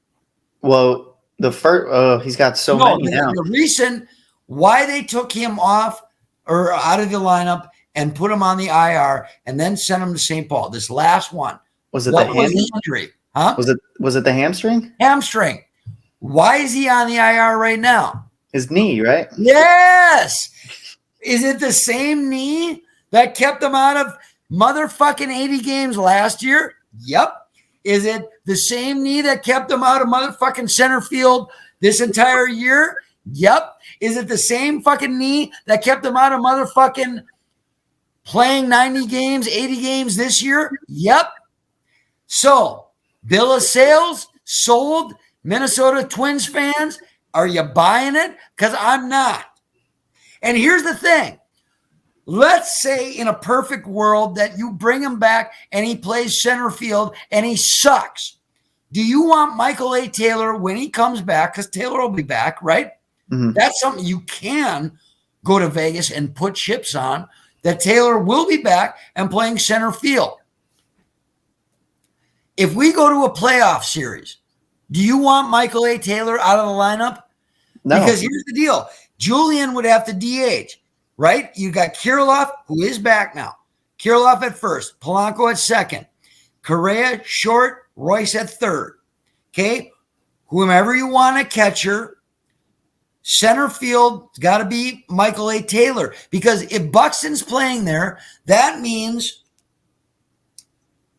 Well, the first, he's got so many now. The reason why they took him off or out of the lineup and put him on the IR and then sent him to St. Paul, this last one. Was it what was the injury? Huh? Was it the hamstring? Hamstring. Why is he on the IR right now? His knee, right? Yes. Is it the same knee that kept him out of motherfucking 80 games last year? Yep. Is it the same knee that kept him out of motherfucking center field this entire year? Yep. Is it the same fucking knee that kept him out of motherfucking playing 90 games, 80 games this year? Yep. So, bill of sales sold. Minnesota Twins fans, are you buying it? Because I'm not. And here's the thing. Let's say in a perfect world that you bring him back and he plays center field and he sucks. Do you want Michael A. Taylor when he comes back? Because Taylor will be back, right? Mm-hmm. That's something you can go to Vegas and put chips on, that Taylor will be back and playing center field. If we go to a playoff series, do you want Michael A. Taylor out of the lineup? No. Because here's the deal. Julian would have to DH, right? You got Kirilloff, who is back now. Kirilloff at first, Polanco at second, Correa short, Royce at third. Okay? Whomever you want a catcher, center field got to be Michael A. Taylor. Because if Buxton's playing there, that means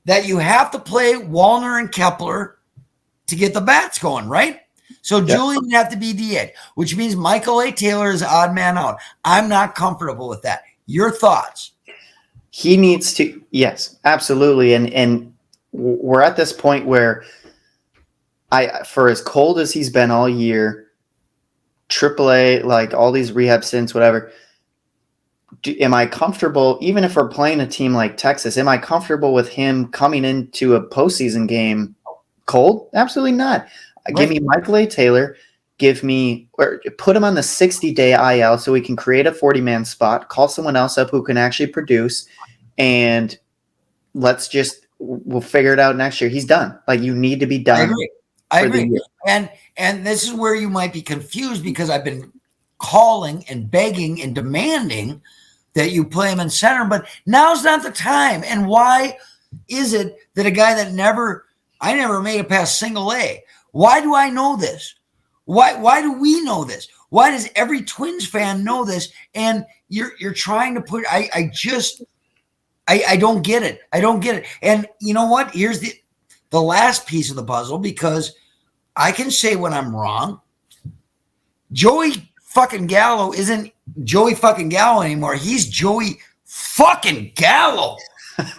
that you have to play Wallner and Kepler to get the bats going, right? So Julian would have to be DH, which means Michael A. Taylor is odd man out. I'm not comfortable with that. Your thoughts? He needs to, yes, absolutely. And we're at this point where for as cold as he's been all year, AAA, like all these rehab stints, whatever, am I comfortable, even if we're playing a team like Texas, am I comfortable with him coming into a postseason game cold? Absolutely not. Right. Give me Michael A. Taylor. Put him on the 60-day IL so we can create a 40-man spot, call someone else up who can actually produce, and we'll figure it out next year. He's done. Like, you need to be done. I agree. And this is where you might be confused, because I've been calling and begging and demanding that you play him in center, but now's not the time. And why is it that a guy that I never made it past single A? Why do I know this? Why do we know this? Why does every Twins fan know this? And you're trying to put, I don't get it. I don't get it. And you know what? Here's the last piece of the puzzle, because I can say when I'm wrong. Joey fucking Gallo isn't Joey fucking Gallo anymore. He's Joey fucking Gallo,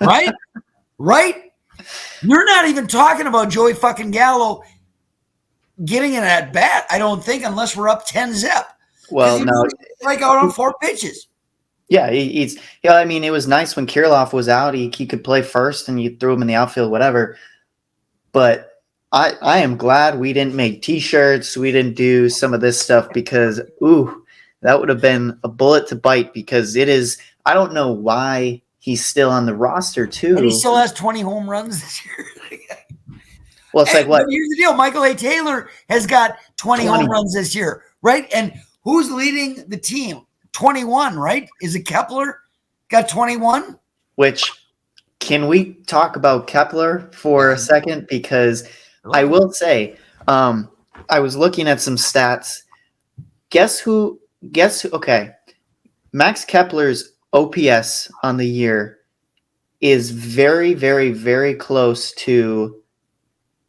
right? Right? You're not even talking about Joey fucking Gallo getting an at bat, I don't think, unless we're up 10-zip. Well, no, like out on 4 pitches. Yeah, I mean, it was nice when Kirilloff was out. He could play first, and you threw him in the outfield, whatever. But I am glad we didn't make T-shirts. We didn't do some of this stuff, because that would have been a bullet to bite. Because it is. I don't know why he's still on the roster too. And he still has 20 home runs this year. Well, it's like what? Here's the deal. Michael A. Taylor has got 20 home runs this year, right? And who's leading the team? 21, right? Is it Kepler? Got 21? Which, can we talk about Kepler for a second? Because I will say, I was looking at some stats. Guess who? Okay. Max Kepler's OPS on the year is very, very, very close to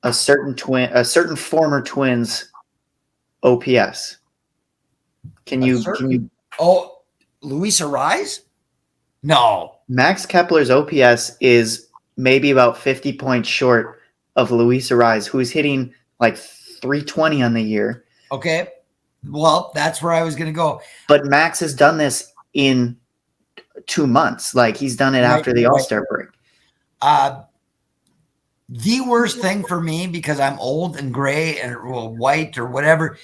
a certain former Twins OPS. Can you? Oh, Luis Arise? No. Max Kepler's OPS is maybe about 50 points short of Luis Arraez, who's hitting like 320 on the year. Okay. Well, that's where I was going to go. But Max has done this in 2 months. Like, he's done it after the All-Star break. The worst thing for me, because I'm old and gray and white or whatever,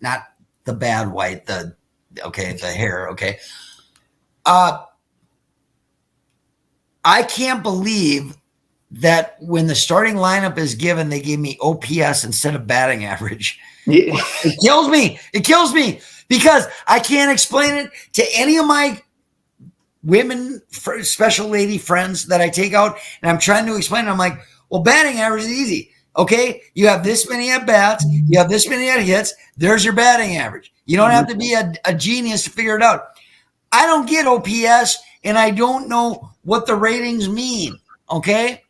not the bad white, the hair. Okay. I can't believe that when the starting lineup is given, they gave me OPS instead of batting average. Yeah. It kills me. It kills me because I can't explain it to any of my women, special lady friends that I take out, and I'm trying to explain it. I'm like, well, batting average is easy. Okay, you have this many at bats, you have this many at hits. There's your batting average. You don't have to be a genius to figure it out. I don't get OPS, and I don't know what the ratings mean. Okay,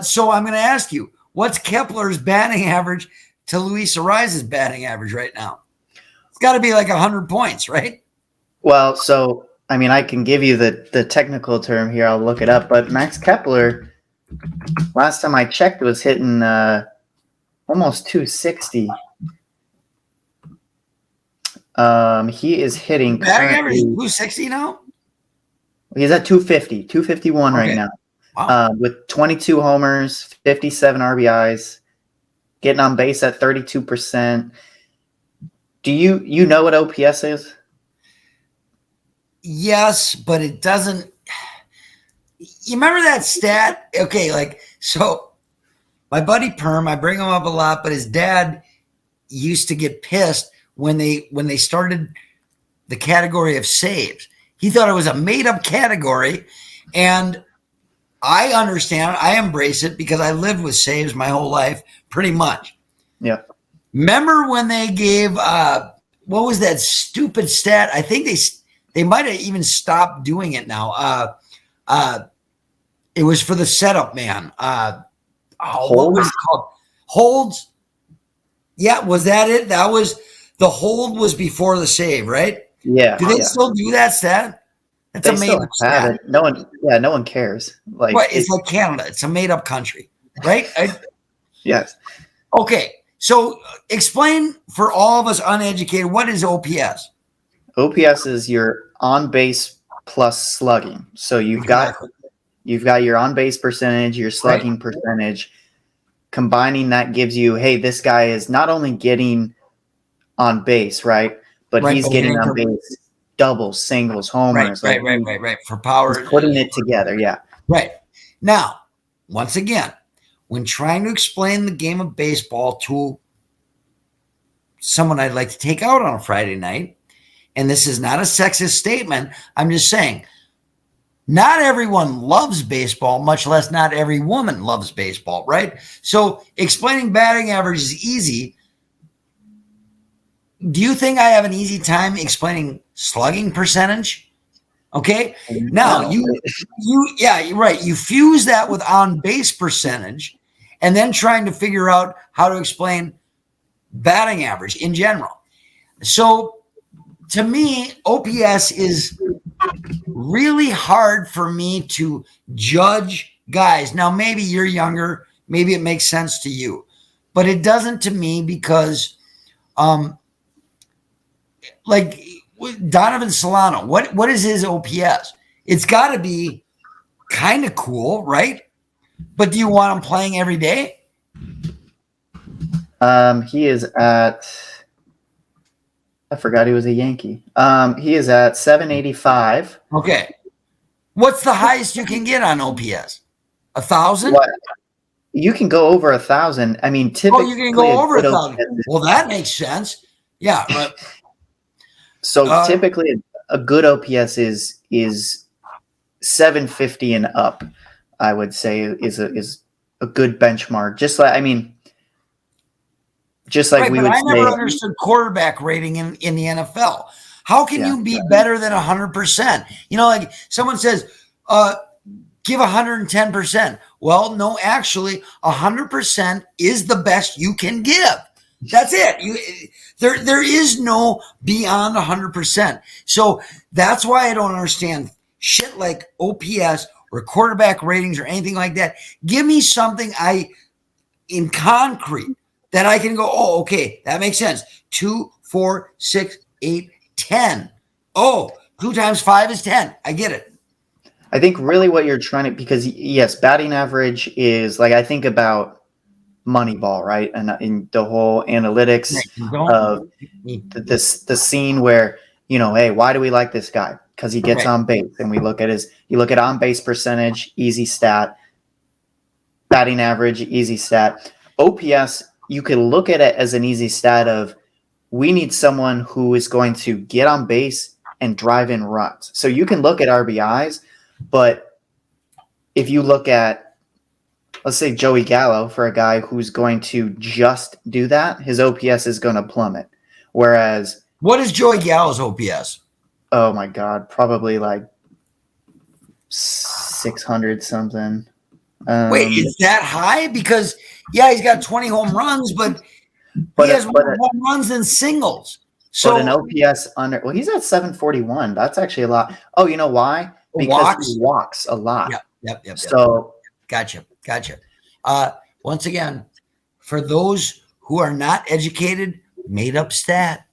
so I'm going to ask you, what's Kepler's batting average to Luis Arraez's batting average right now? It's got to be like 100 points, right? Well, so I mean, I can give you the technical term here. I'll look it up. But Max Kepler, last time I checked, was hitting almost 260. He is hitting batting average 260 now. He's at 250, 251 right now. Wow. With 22 homers, 57 RBIs, getting on base at 32%. Do you know what OPS is? Yes, but it doesn't. You remember that stat? Okay, like, so my buddy Perm, I bring him up a lot, but his dad used to get pissed when they started the category of saves. He thought it was a made-up category, and I understand it. I embrace it because I lived with saves my whole life, pretty much. Yeah. Remember when they gave what was that stupid stat? I think they might have even stopped doing it now. It was for the setup man. What was it called? Holds. Yeah, was that it? That was the hold was before the save, right? Yeah. Do they still do that stat? That's a made up stat. No one cares. Like, it's like Canada. It's a made up country, right? Yes. Okay. So explain for all of us uneducated, what is OPS? OPS is your on base plus slugging. So you've got your on base percentage, your slugging percentage. Combining that gives you, hey, this guy is not only getting on base, right? But he's getting on base doubles, singles, homers. Right. For power. Putting it together, yeah. Right. Now, once again, when trying to explain the game of baseball to someone I'd like to take out on a Friday night, and this is not a sexist statement, I'm just saying, not everyone loves baseball, much less not every woman loves baseball, right? So explaining batting average is easy. Do you think I have an easy time explaining slugging percentage? Okay. Now you're right. You fuse that with on base percentage and then trying to figure out how to explain batting average in general. So to me, OPS is really hard for me to judge guys. Now, maybe you're younger. Maybe it makes sense to you, but it doesn't to me because, like Donovan Solano, what is his OPS? It's got to be kind of cool, right? But do you want him playing every day? He is at, I forgot he was a Yankee. He is at 785. Okay. What's the highest you can get on OPS? 1,000? You can go over 1,000. I mean, typically. Oh, you can go over 1,000. Well, that makes sense. Yeah. But, so typically a good OPS is 750 and up, I would say is a good benchmark. Just like we would say. I never understood quarterback rating in the NFL. How can you be better than 100%? You know, like someone says, give 110%. Well, no, actually 100% is the best you can give. That's it. There is no beyond 100%. So that's why I don't understand shit like OPS or quarterback ratings or anything like that. Give me something in concrete that I can go, oh, okay, that makes sense. 2, 4, 6, 8, 10. Oh, 2 times 5 is 10. I get it. I think really what you're trying to, because yes, batting average is like, I think about Moneyball, right? And in the whole analytics of the scene where, hey, why do we like this guy? Because he gets on base, and you look at on base percentage, easy stat, batting average, easy stat. OPS, you can look at it as an easy stat of, we need someone who is going to get on base and drive in runs. So you can look at RBIs, but if you look at, let's say, Joey Gallo, for a guy who's going to just do that, his OPS is going to plummet. Whereas, what is Joey Gallo's OPS? Oh my God, probably like 600 something. Wait, is that high? Because he's got 20 home runs, but he has more home runs than singles. So but an OPS under, he's at 741. That's actually a lot. Oh, you know why? Because he walks a lot. Yep. So gotcha. Once again, for those who are not educated, made up stat.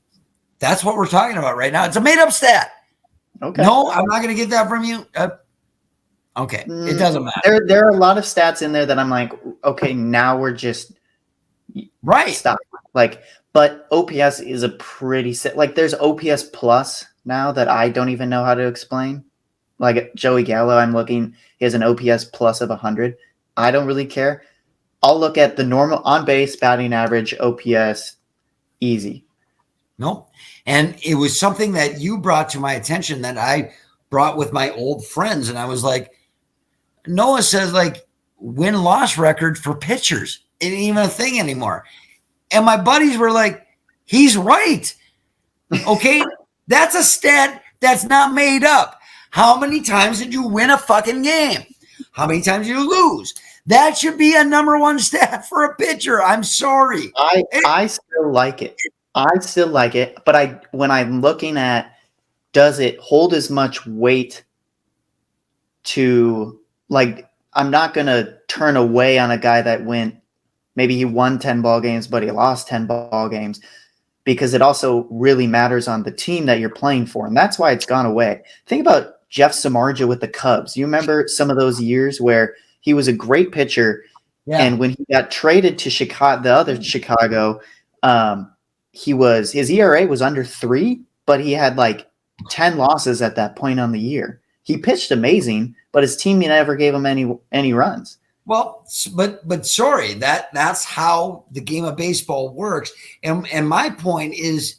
That's what we're talking about right now. It's a made up stat. Okay. No, I'm not going to get that from you. Okay. It doesn't matter. There are a lot of stats in there that I'm like, okay, now we're just stop. Like, but OPS is a pretty like, there's OPS plus now that I don't even know how to explain. Like Joey Gallo, I'm looking, he has an OPS plus of 100. I don't really care. I'll look at the normal on base batting average, OPS, easy. No. And it was something that you brought to my attention that I brought with my old friends. And I was like, Noah says, like, win-loss record for pitchers. It ain't even a thing anymore. And my buddies were like, he's right. Okay? That's a stat that's not made up. How many times did you win a fucking game? How many times did you lose? That should be a number one stat for a pitcher. I'm sorry. I still like it. But when I'm looking at, does it hold as much weight to, like, I'm not going to turn away on a guy that maybe he won 10 ball games, but he lost 10 ball games, because it also really matters on the team that you're playing for. And that's why it's gone away. Think about Jeff Samardzija with the Cubs. You remember some of those years where he was a great pitcher, and when he got traded to Chicago, the other Chicago, his ERA was under 3, but he had like 10 losses at that point on the year. He pitched amazing, but his team never gave him any runs. Well, but sorry, that's how the game of baseball works. And my point is,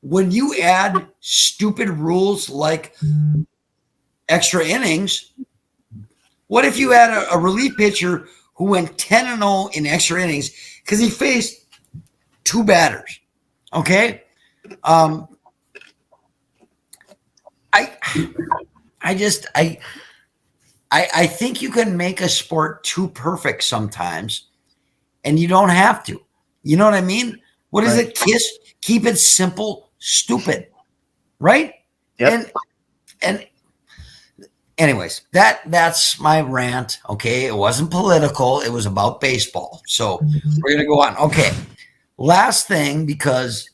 when you add stupid rules like extra innings, what if you had a relief pitcher who went 10-0 in extra innings because he faced 2 batters? Okay. I think you can make a sport too perfect sometimes, and you don't have to. You know what I mean? What is it? Keep it simple, stupid, right? Yep. And anyways, that's my rant. Okay, it wasn't political; it was about baseball. So we're gonna go on. Okay, last thing, because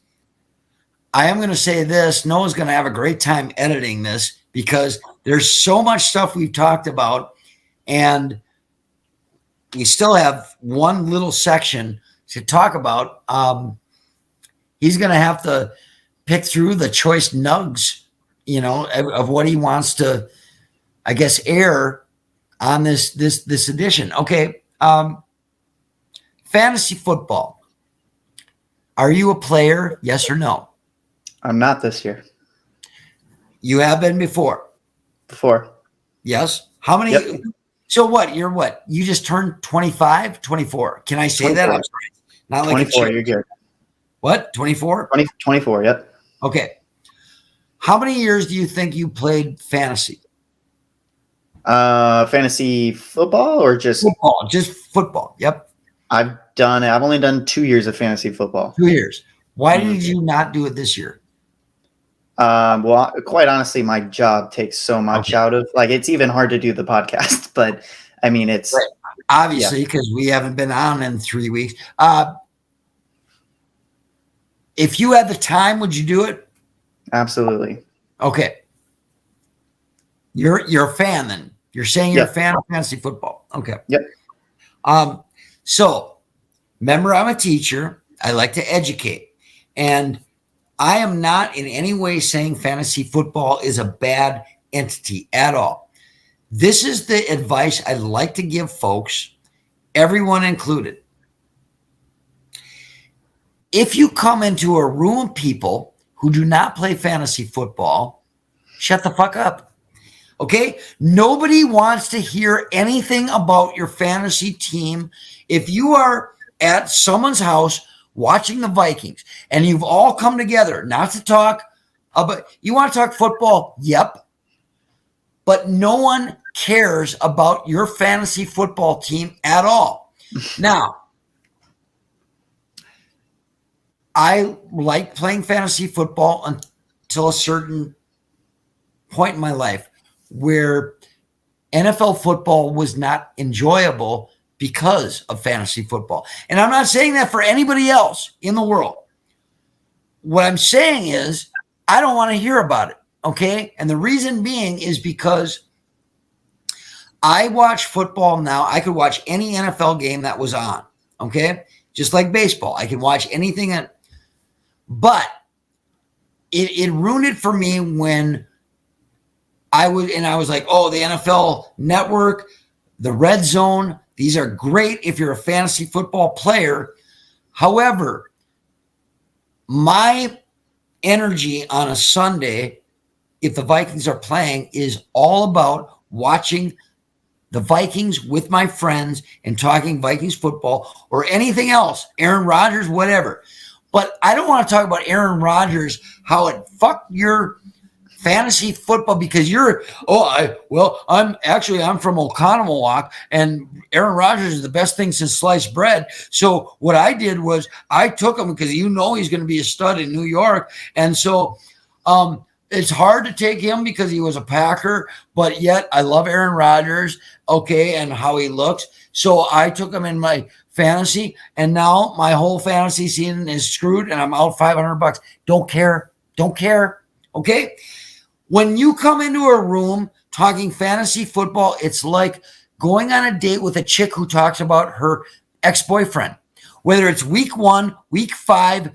I am gonna say this. Noah's gonna have a great time editing this, because there's so much stuff we've talked about, and we still have one little section to talk about. He's going to have to pick through the choice nugs, of what he wants to, I guess, air on this edition. Okay. Fantasy football. Are you a player? Yes or no? I'm not this year. You have been before. Yes. How many? Yep. So what? You're what? You just turned 25, 24. Can I say 24. That? I'm sorry. Not like 24. You're good. What? 24? 24. Yep. Okay. How many years do you think you played fantasy? Fantasy football or just football? Just football. Yep. I've only done 2 years of fantasy football. 2 years. Why did you not do it this year? Well, quite honestly, my job takes so much out of, like, it's even hard to do the podcast, but I mean, it's right. Obviously, because we haven't been on in 3 weeks. If you had the time, would you do it? absolutely. Okay. You're a fan then. You're saying you're a fan of fantasy football. Okay. Yep. So remember, I'm a teacher. I like to educate. And I am not in any way saying fantasy football is a bad entity at all. This is the advice I'd like to give folks, everyone included. If you come into a room of people who do not play fantasy football, shut the fuck up. Okay? Nobody wants to hear anything about your fantasy team. If you are at someone's house watching the Vikings and you've all come together not to talk about, you want to talk football? Yep. But no one cares about your fantasy football team at all. Now, I like playing fantasy football until a certain point in my life where NFL football was not enjoyable because of fantasy football. And I'm not saying that for anybody else in the world. What I'm saying is I don't want to hear about it, okay? And the reason being is because I watch football now. I could watch any NFL game that was on, okay? Just like baseball. I can watch anything. But it ruined it for me when I was like, oh, the NFL Network, the Red Zone, these are great if you're a fantasy football player. However, my energy on a Sunday, if the Vikings are playing, is all about watching the Vikings with my friends and talking Vikings football or anything else, Aaron Rodgers, whatever. But I don't want to talk about Aaron Rodgers, how it fucked your fantasy football because I'm from Oconomowoc and Aaron Rodgers is the best thing since sliced bread. So what I did was I took him because he's going to be a stud in New York. And so it's hard to take him because he was a Packer, but yet I love Aaron Rodgers, okay, and how he looks. So I took him in my fantasy, and now my whole fantasy season is screwed, and I'm out $500. Don't care, okay? When you come into a room talking fantasy football, it's like going on a date with a chick who talks about her ex-boyfriend. Whether it's week 1, week 5,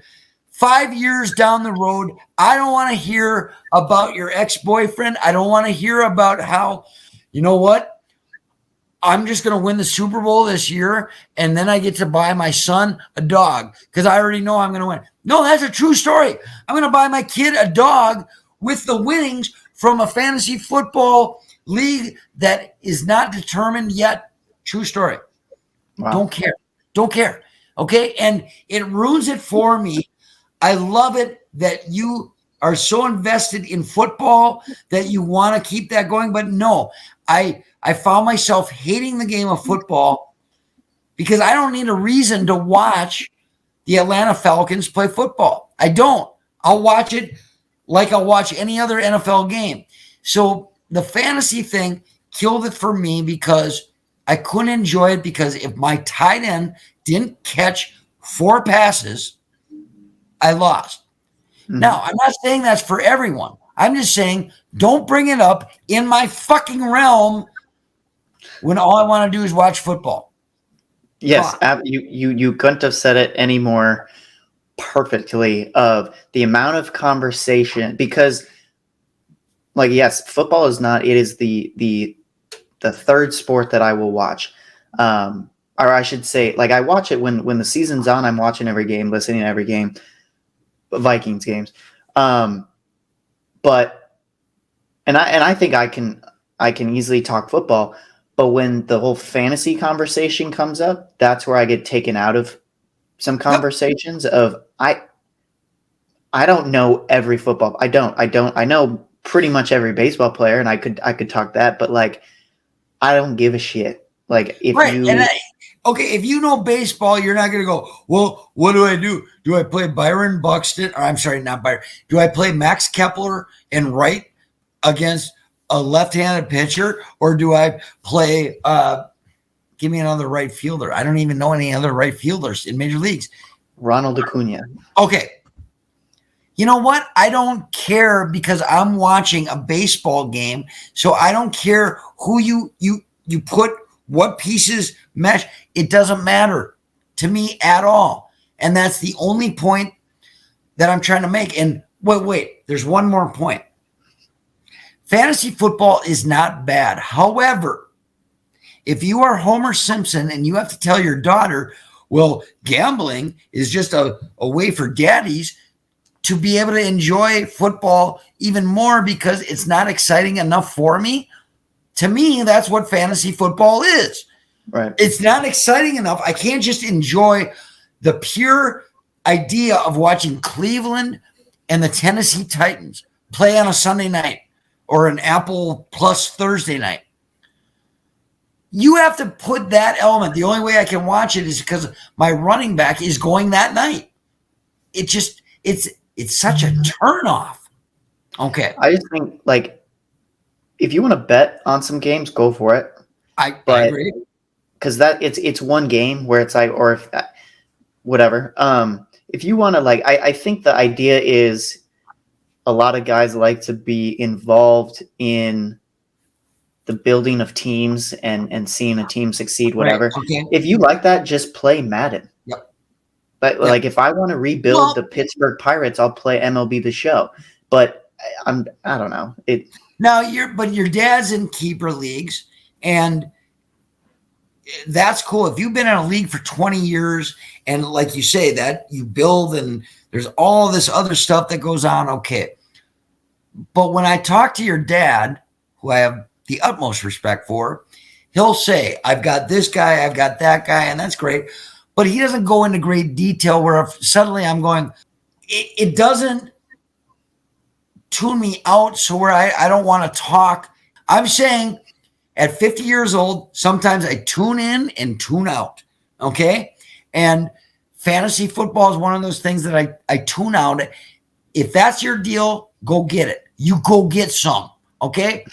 5 years down the road, I don't want to hear about your ex-boyfriend. I don't want to hear about how, you know what? I'm just going to win the Super Bowl this year, and then I get to buy my son a dog because I already know I'm going to win. No, that's a true story. I'm going to buy my kid a dog with the winnings from a fantasy football league that is not determined yet. True story. Wow. Don't care. Okay? And it ruins it for me. I love it that you are so invested in football that you want to keep that going. But no, I found myself hating the game of football because I don't need a reason to watch the Atlanta Falcons play football. I don't. I'll watch it like I'll watch any other NFL game. So the fantasy thing killed it for me because I couldn't enjoy it because if my tight end didn't catch 4 passes, I lost. Mm-hmm. Now, I'm not saying that's for everyone. I'm just saying don't bring it up in my fucking realm when all I want to do is watch football. Yes, you couldn't have said it any more perfectly of the amount of conversation because, like, yes, football is not. It is the third sport that I will watch, or I should say, like, I watch it when the season's on. I'm watching every game, listening to every game, Vikings games, but I think I can easily talk football. But when the whole fantasy conversation comes up, that's where I get taken out of some conversations of I don't know every football. I know pretty much every baseball player, and I could talk that, but like I don't give a shit. Like if right. you Okay, if you know baseball, you're not going to go, well, what do I do? Do I play Byron Buxton? Or I'm sorry, not Byron. Do I play Max Kepler and right against a left-handed pitcher? Or do I play, give me another right fielder? I don't even know any other right fielders in major leagues. Ronald Acuna. Okay. You know what? I don't care because I'm watching a baseball game. So I don't care who you put what pieces mesh. It doesn't matter to me at all. And that's the only point that I'm trying to make. And wait, there's one more point. Fantasy football is not bad. However, if you are Homer Simpson and you have to tell your daughter, well, gambling is just a way for daddies to be able to enjoy football even more because it's not exciting enough for me. To me, that's what fantasy football is. Right. It's not exciting enough. I can't just enjoy the pure idea of watching Cleveland and the Tennessee Titans play on a Sunday night or an Apple Plus Thursday night. You have to put that element. The only way I can watch it is because my running back is going that night. It's such a turnoff. Okay. I just think, like, if you want to bet on some games, go for it. I agree. Because it's one game where it's like, or if whatever. If you want to, like, I think the idea is a lot of guys like to be involved in the building of teams and seeing a team succeed, whatever. Right. Okay. If you like that, just play Madden. Yep. But like, if I want to rebuild the Pittsburgh Pirates, I'll play MLB The Show. But I don't know. Now your dad's in keeper leagues, and that's cool. If you've been in a league for 20 years, and like you say that you build, and there's all this other stuff that goes on. Okay. But when I talk to your dad, who I have the utmost respect for, he'll say, I've got this guy, I've got that guy, and that's great. But he doesn't go into great detail where suddenly I'm going, it doesn't tune me out so where I don't want to talk. I'm saying at 50 years old, sometimes I tune in and tune out, okay? And fantasy football is one of those things that I tune out. If that's your deal, go get it. You go get some, okay?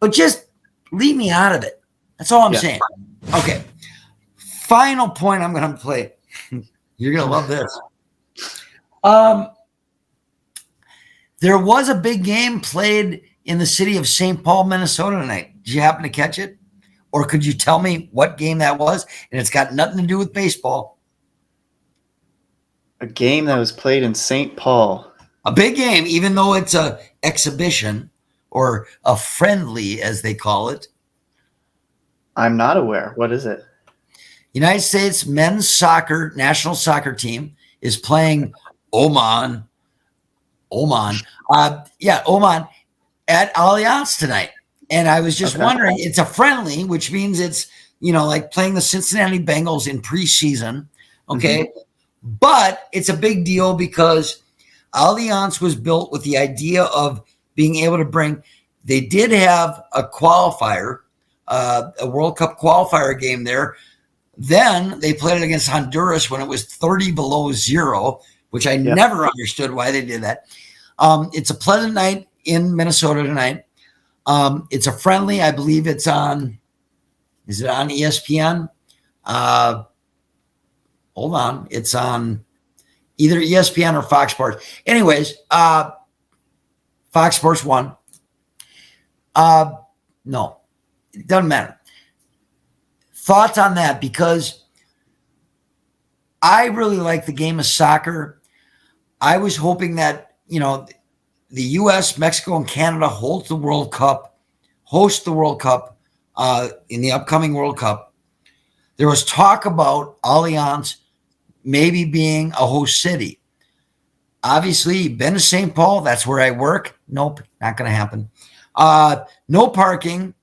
But just leave me out of it. That's all I'm saying. Okay. Final point I'm going to play. You're going to love this. There was a big game played in the city of St. Paul, Minnesota tonight. Did you happen to catch it? Or could you tell me what game that was? And it's got nothing to do with baseball. A game that was played in St. Paul. A big game, even though it's an exhibition or a friendly, as they call it. I'm not aware. What is it? United States men's soccer national soccer team is playing Oman at Allianz tonight. And I was just wondering, it's a friendly, which means it's, like playing the Cincinnati Bengals in preseason. Okay. Mm-hmm. But it's a big deal because Allianz was built with the idea of being able to bring, they did have a qualifier, a World Cup qualifier game there. Then they played it against Honduras when it was 30 below zero, which I never understood why they did that. It's a pleasant night in Minnesota tonight. It's a friendly. I believe it's on, is it on ESPN? Hold on. It's on either ESPN or Fox Sports. Anyways, Fox Sports 1. No, it doesn't matter. Thoughts on that? Because I really like the game of soccer. I was hoping that, the U.S., Mexico, and Canada host the World Cup in the upcoming World Cup. There was talk about Allianz maybe being a host city. Obviously, been to St. Paul. That's where I work. Nope, not going to happen. No parking.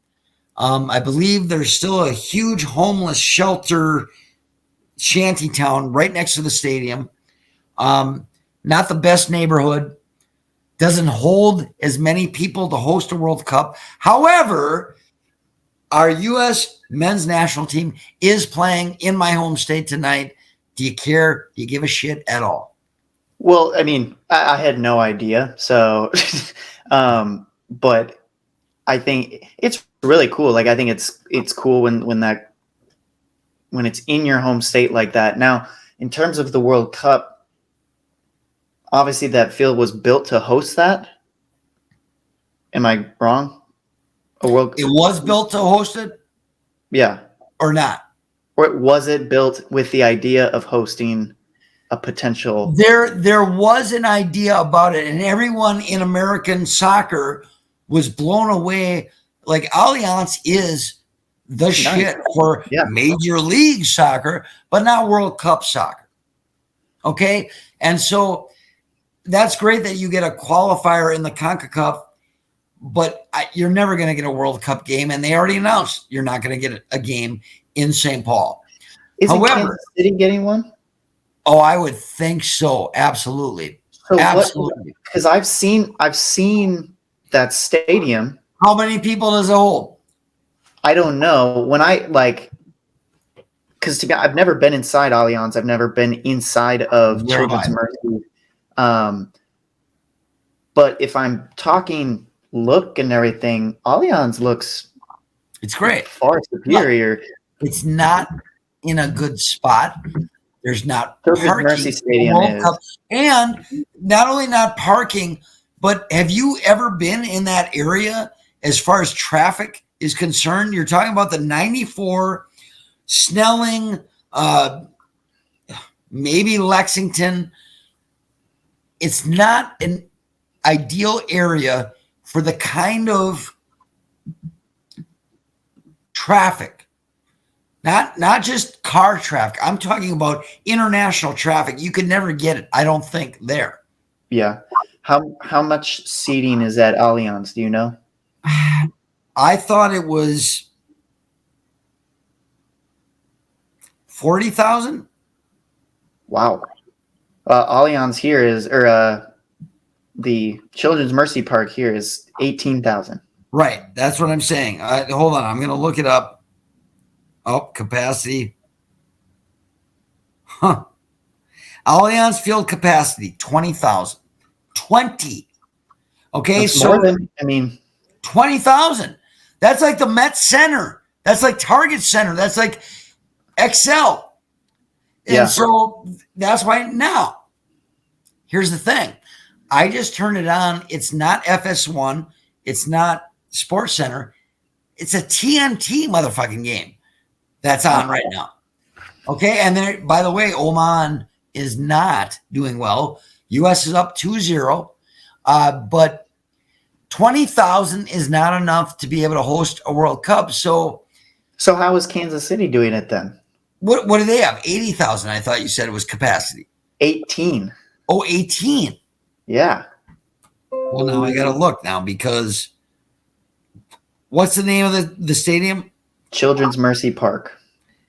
I believe there's still a huge homeless shelter shanty town right next to the stadium. Not the best neighborhood. Doesn't hold as many people to host a World Cup. However, our U.S. men's national team is playing in my home state tonight. Do you care? Do you give a shit at all? Well, I mean, I had no idea. So, but I think it's really cool. Like, I think it's cool when it's in your home state like that. Now, in terms of the World Cup, obviously that field was built to host that. Am I wrong? It was built to host it? Yeah. Or not? Or was it built with the idea of hosting a potential? There was an idea about it, and everyone in American soccer was blown away. Like, Allianz is the shit for Major League Soccer, but not World Cup soccer. Okay? And so that's great that you get a qualifier in the CONCACAF, but you're never going to get a World Cup game, and they already announced you're not going to get a game in St. Paul. Isn't Kansas City getting one? Oh, I would think so. Absolutely. So absolutely. Because I've seen that stadium. How many people does it hold? I don't know. Because I've never been inside Allianz. I've never been inside of Children's Mercy. But if I'm talking look and everything, Allianz looks it's great. Far superior. It's not in a good spot. There's not parking. Mercy Stadium is. And not only not parking, but have you ever been in that area as far as traffic is concerned? You're talking about the 94, Snelling, maybe Lexington. It's not an ideal area for the kind of traffic. Not just car traffic. I'm talking about international traffic. You could never get it, I don't think, there. Yeah. How much seating is at Allianz? Do you know? I thought it was 40,000. Wow. Allianz here is, or the Children's Mercy Park here is 18,000. Right. That's what I'm saying. Hold on. I'm going to look it up. Oh, capacity. Huh. Allianz field capacity, 20,000. 20. Okay, that's so 20,000. That's like the Met Center. That's like Target Center. That's like XL. And so that's why now, here's the thing. I just turned it on. It's not FS1. It's not Sports Center. It's a TNT motherfucking game that's on right now. Okay. And then, by the way, Oman is not doing well. U.S. is up 2-0. But 20,000 is not enough to be able to host a World Cup. So how is Kansas City doing it then? What do they have? 80,000. I thought you said it was capacity. 18. Oh, 18. Yeah. Well, now I got to look now, because what's the name of the stadium? Children's Mercy Park.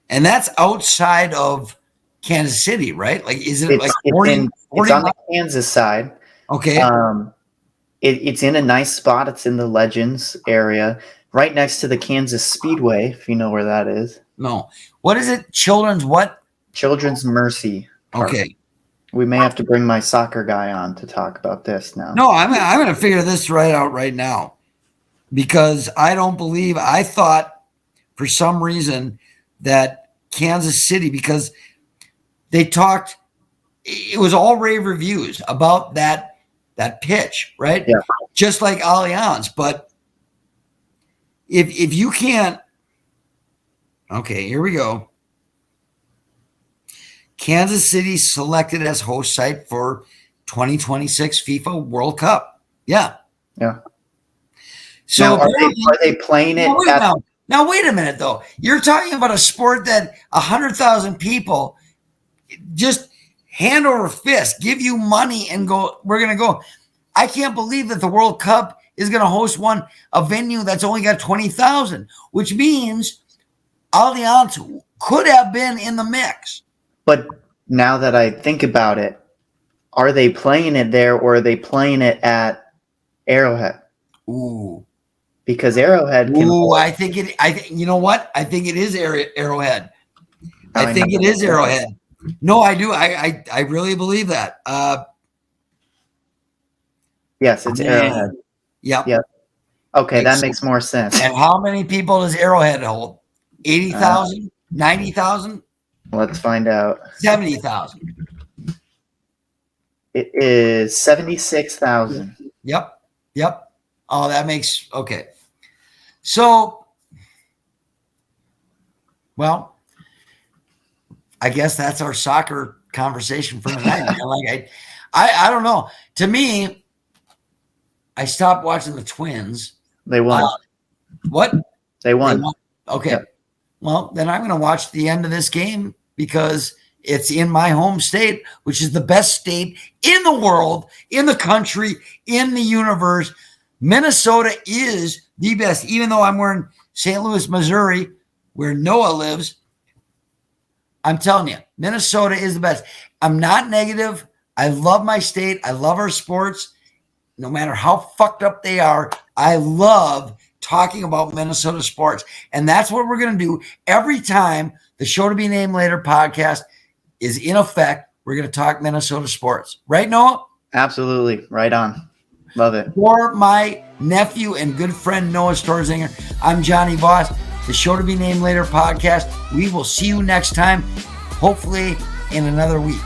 And that's outside of Kansas City, right? Like, is it it's 40? It's on the Kansas side. Okay. It's in a nice spot. It's in the Legends area, right next to the Kansas Speedway, if you know where that is. No. What is it? Children's what? Children's Mercy Park. Okay. We may have to bring my soccer guy on to talk about this now. No, I'm going to figure this out right now, because I thought for some reason that Kansas City, because they talked, it was all rave reviews about that pitch, right? Yeah. Just like Allianz. But if you can't, okay, here we go. Kansas City selected as host site for 2026 FIFA World Cup. Yeah. Yeah. So now, are they playing it? Now, wait a minute, though. You're talking about a sport that 100,000 people just hand over fist, give you money and go, we're going to go. I can't believe that the World Cup is going to host a venue that's only got 20,000, which means Allianz could have been in the mix. But now that I think about it, are they playing it there, or are they playing it at Arrowhead? Ooh. because Arrowhead can. I think you know what? I think it is Arrowhead. I think it is Arrowhead. No, I do. I really believe that. Yes, it's Arrowhead. Yep. Okay, that makes more sense. And how many people does Arrowhead hold? 80,000? 90,000? Let's find out. 70,000. It is 76,000. Yep. Oh, that makes okay. So, well, I guess that's our soccer conversation for tonight. Like I don't know. To me, I stopped watching the Twins. They won. What? They won. Okay. Yep. Well, then I'm going to watch the end of this game because it's in my home state, which is the best state in the world, in the country, in the universe. Minnesota is the best, even though I'm wearing St. Louis, Missouri, where Noah lives. I'm telling you, Minnesota is the best. I'm not negative. I love my state. I love our sports. No matter how fucked up they are, I love talking about Minnesota sports. And that's what we're going to do every time the Show to Be Named Later podcast is in effect. We're going to talk Minnesota sports. Right, Noah? Absolutely. Right on. Love it. For my nephew and good friend, Noah Stoerzinger, I'm Jonny Voss, the Show to Be Named Later podcast. We will see you next time, hopefully in another week.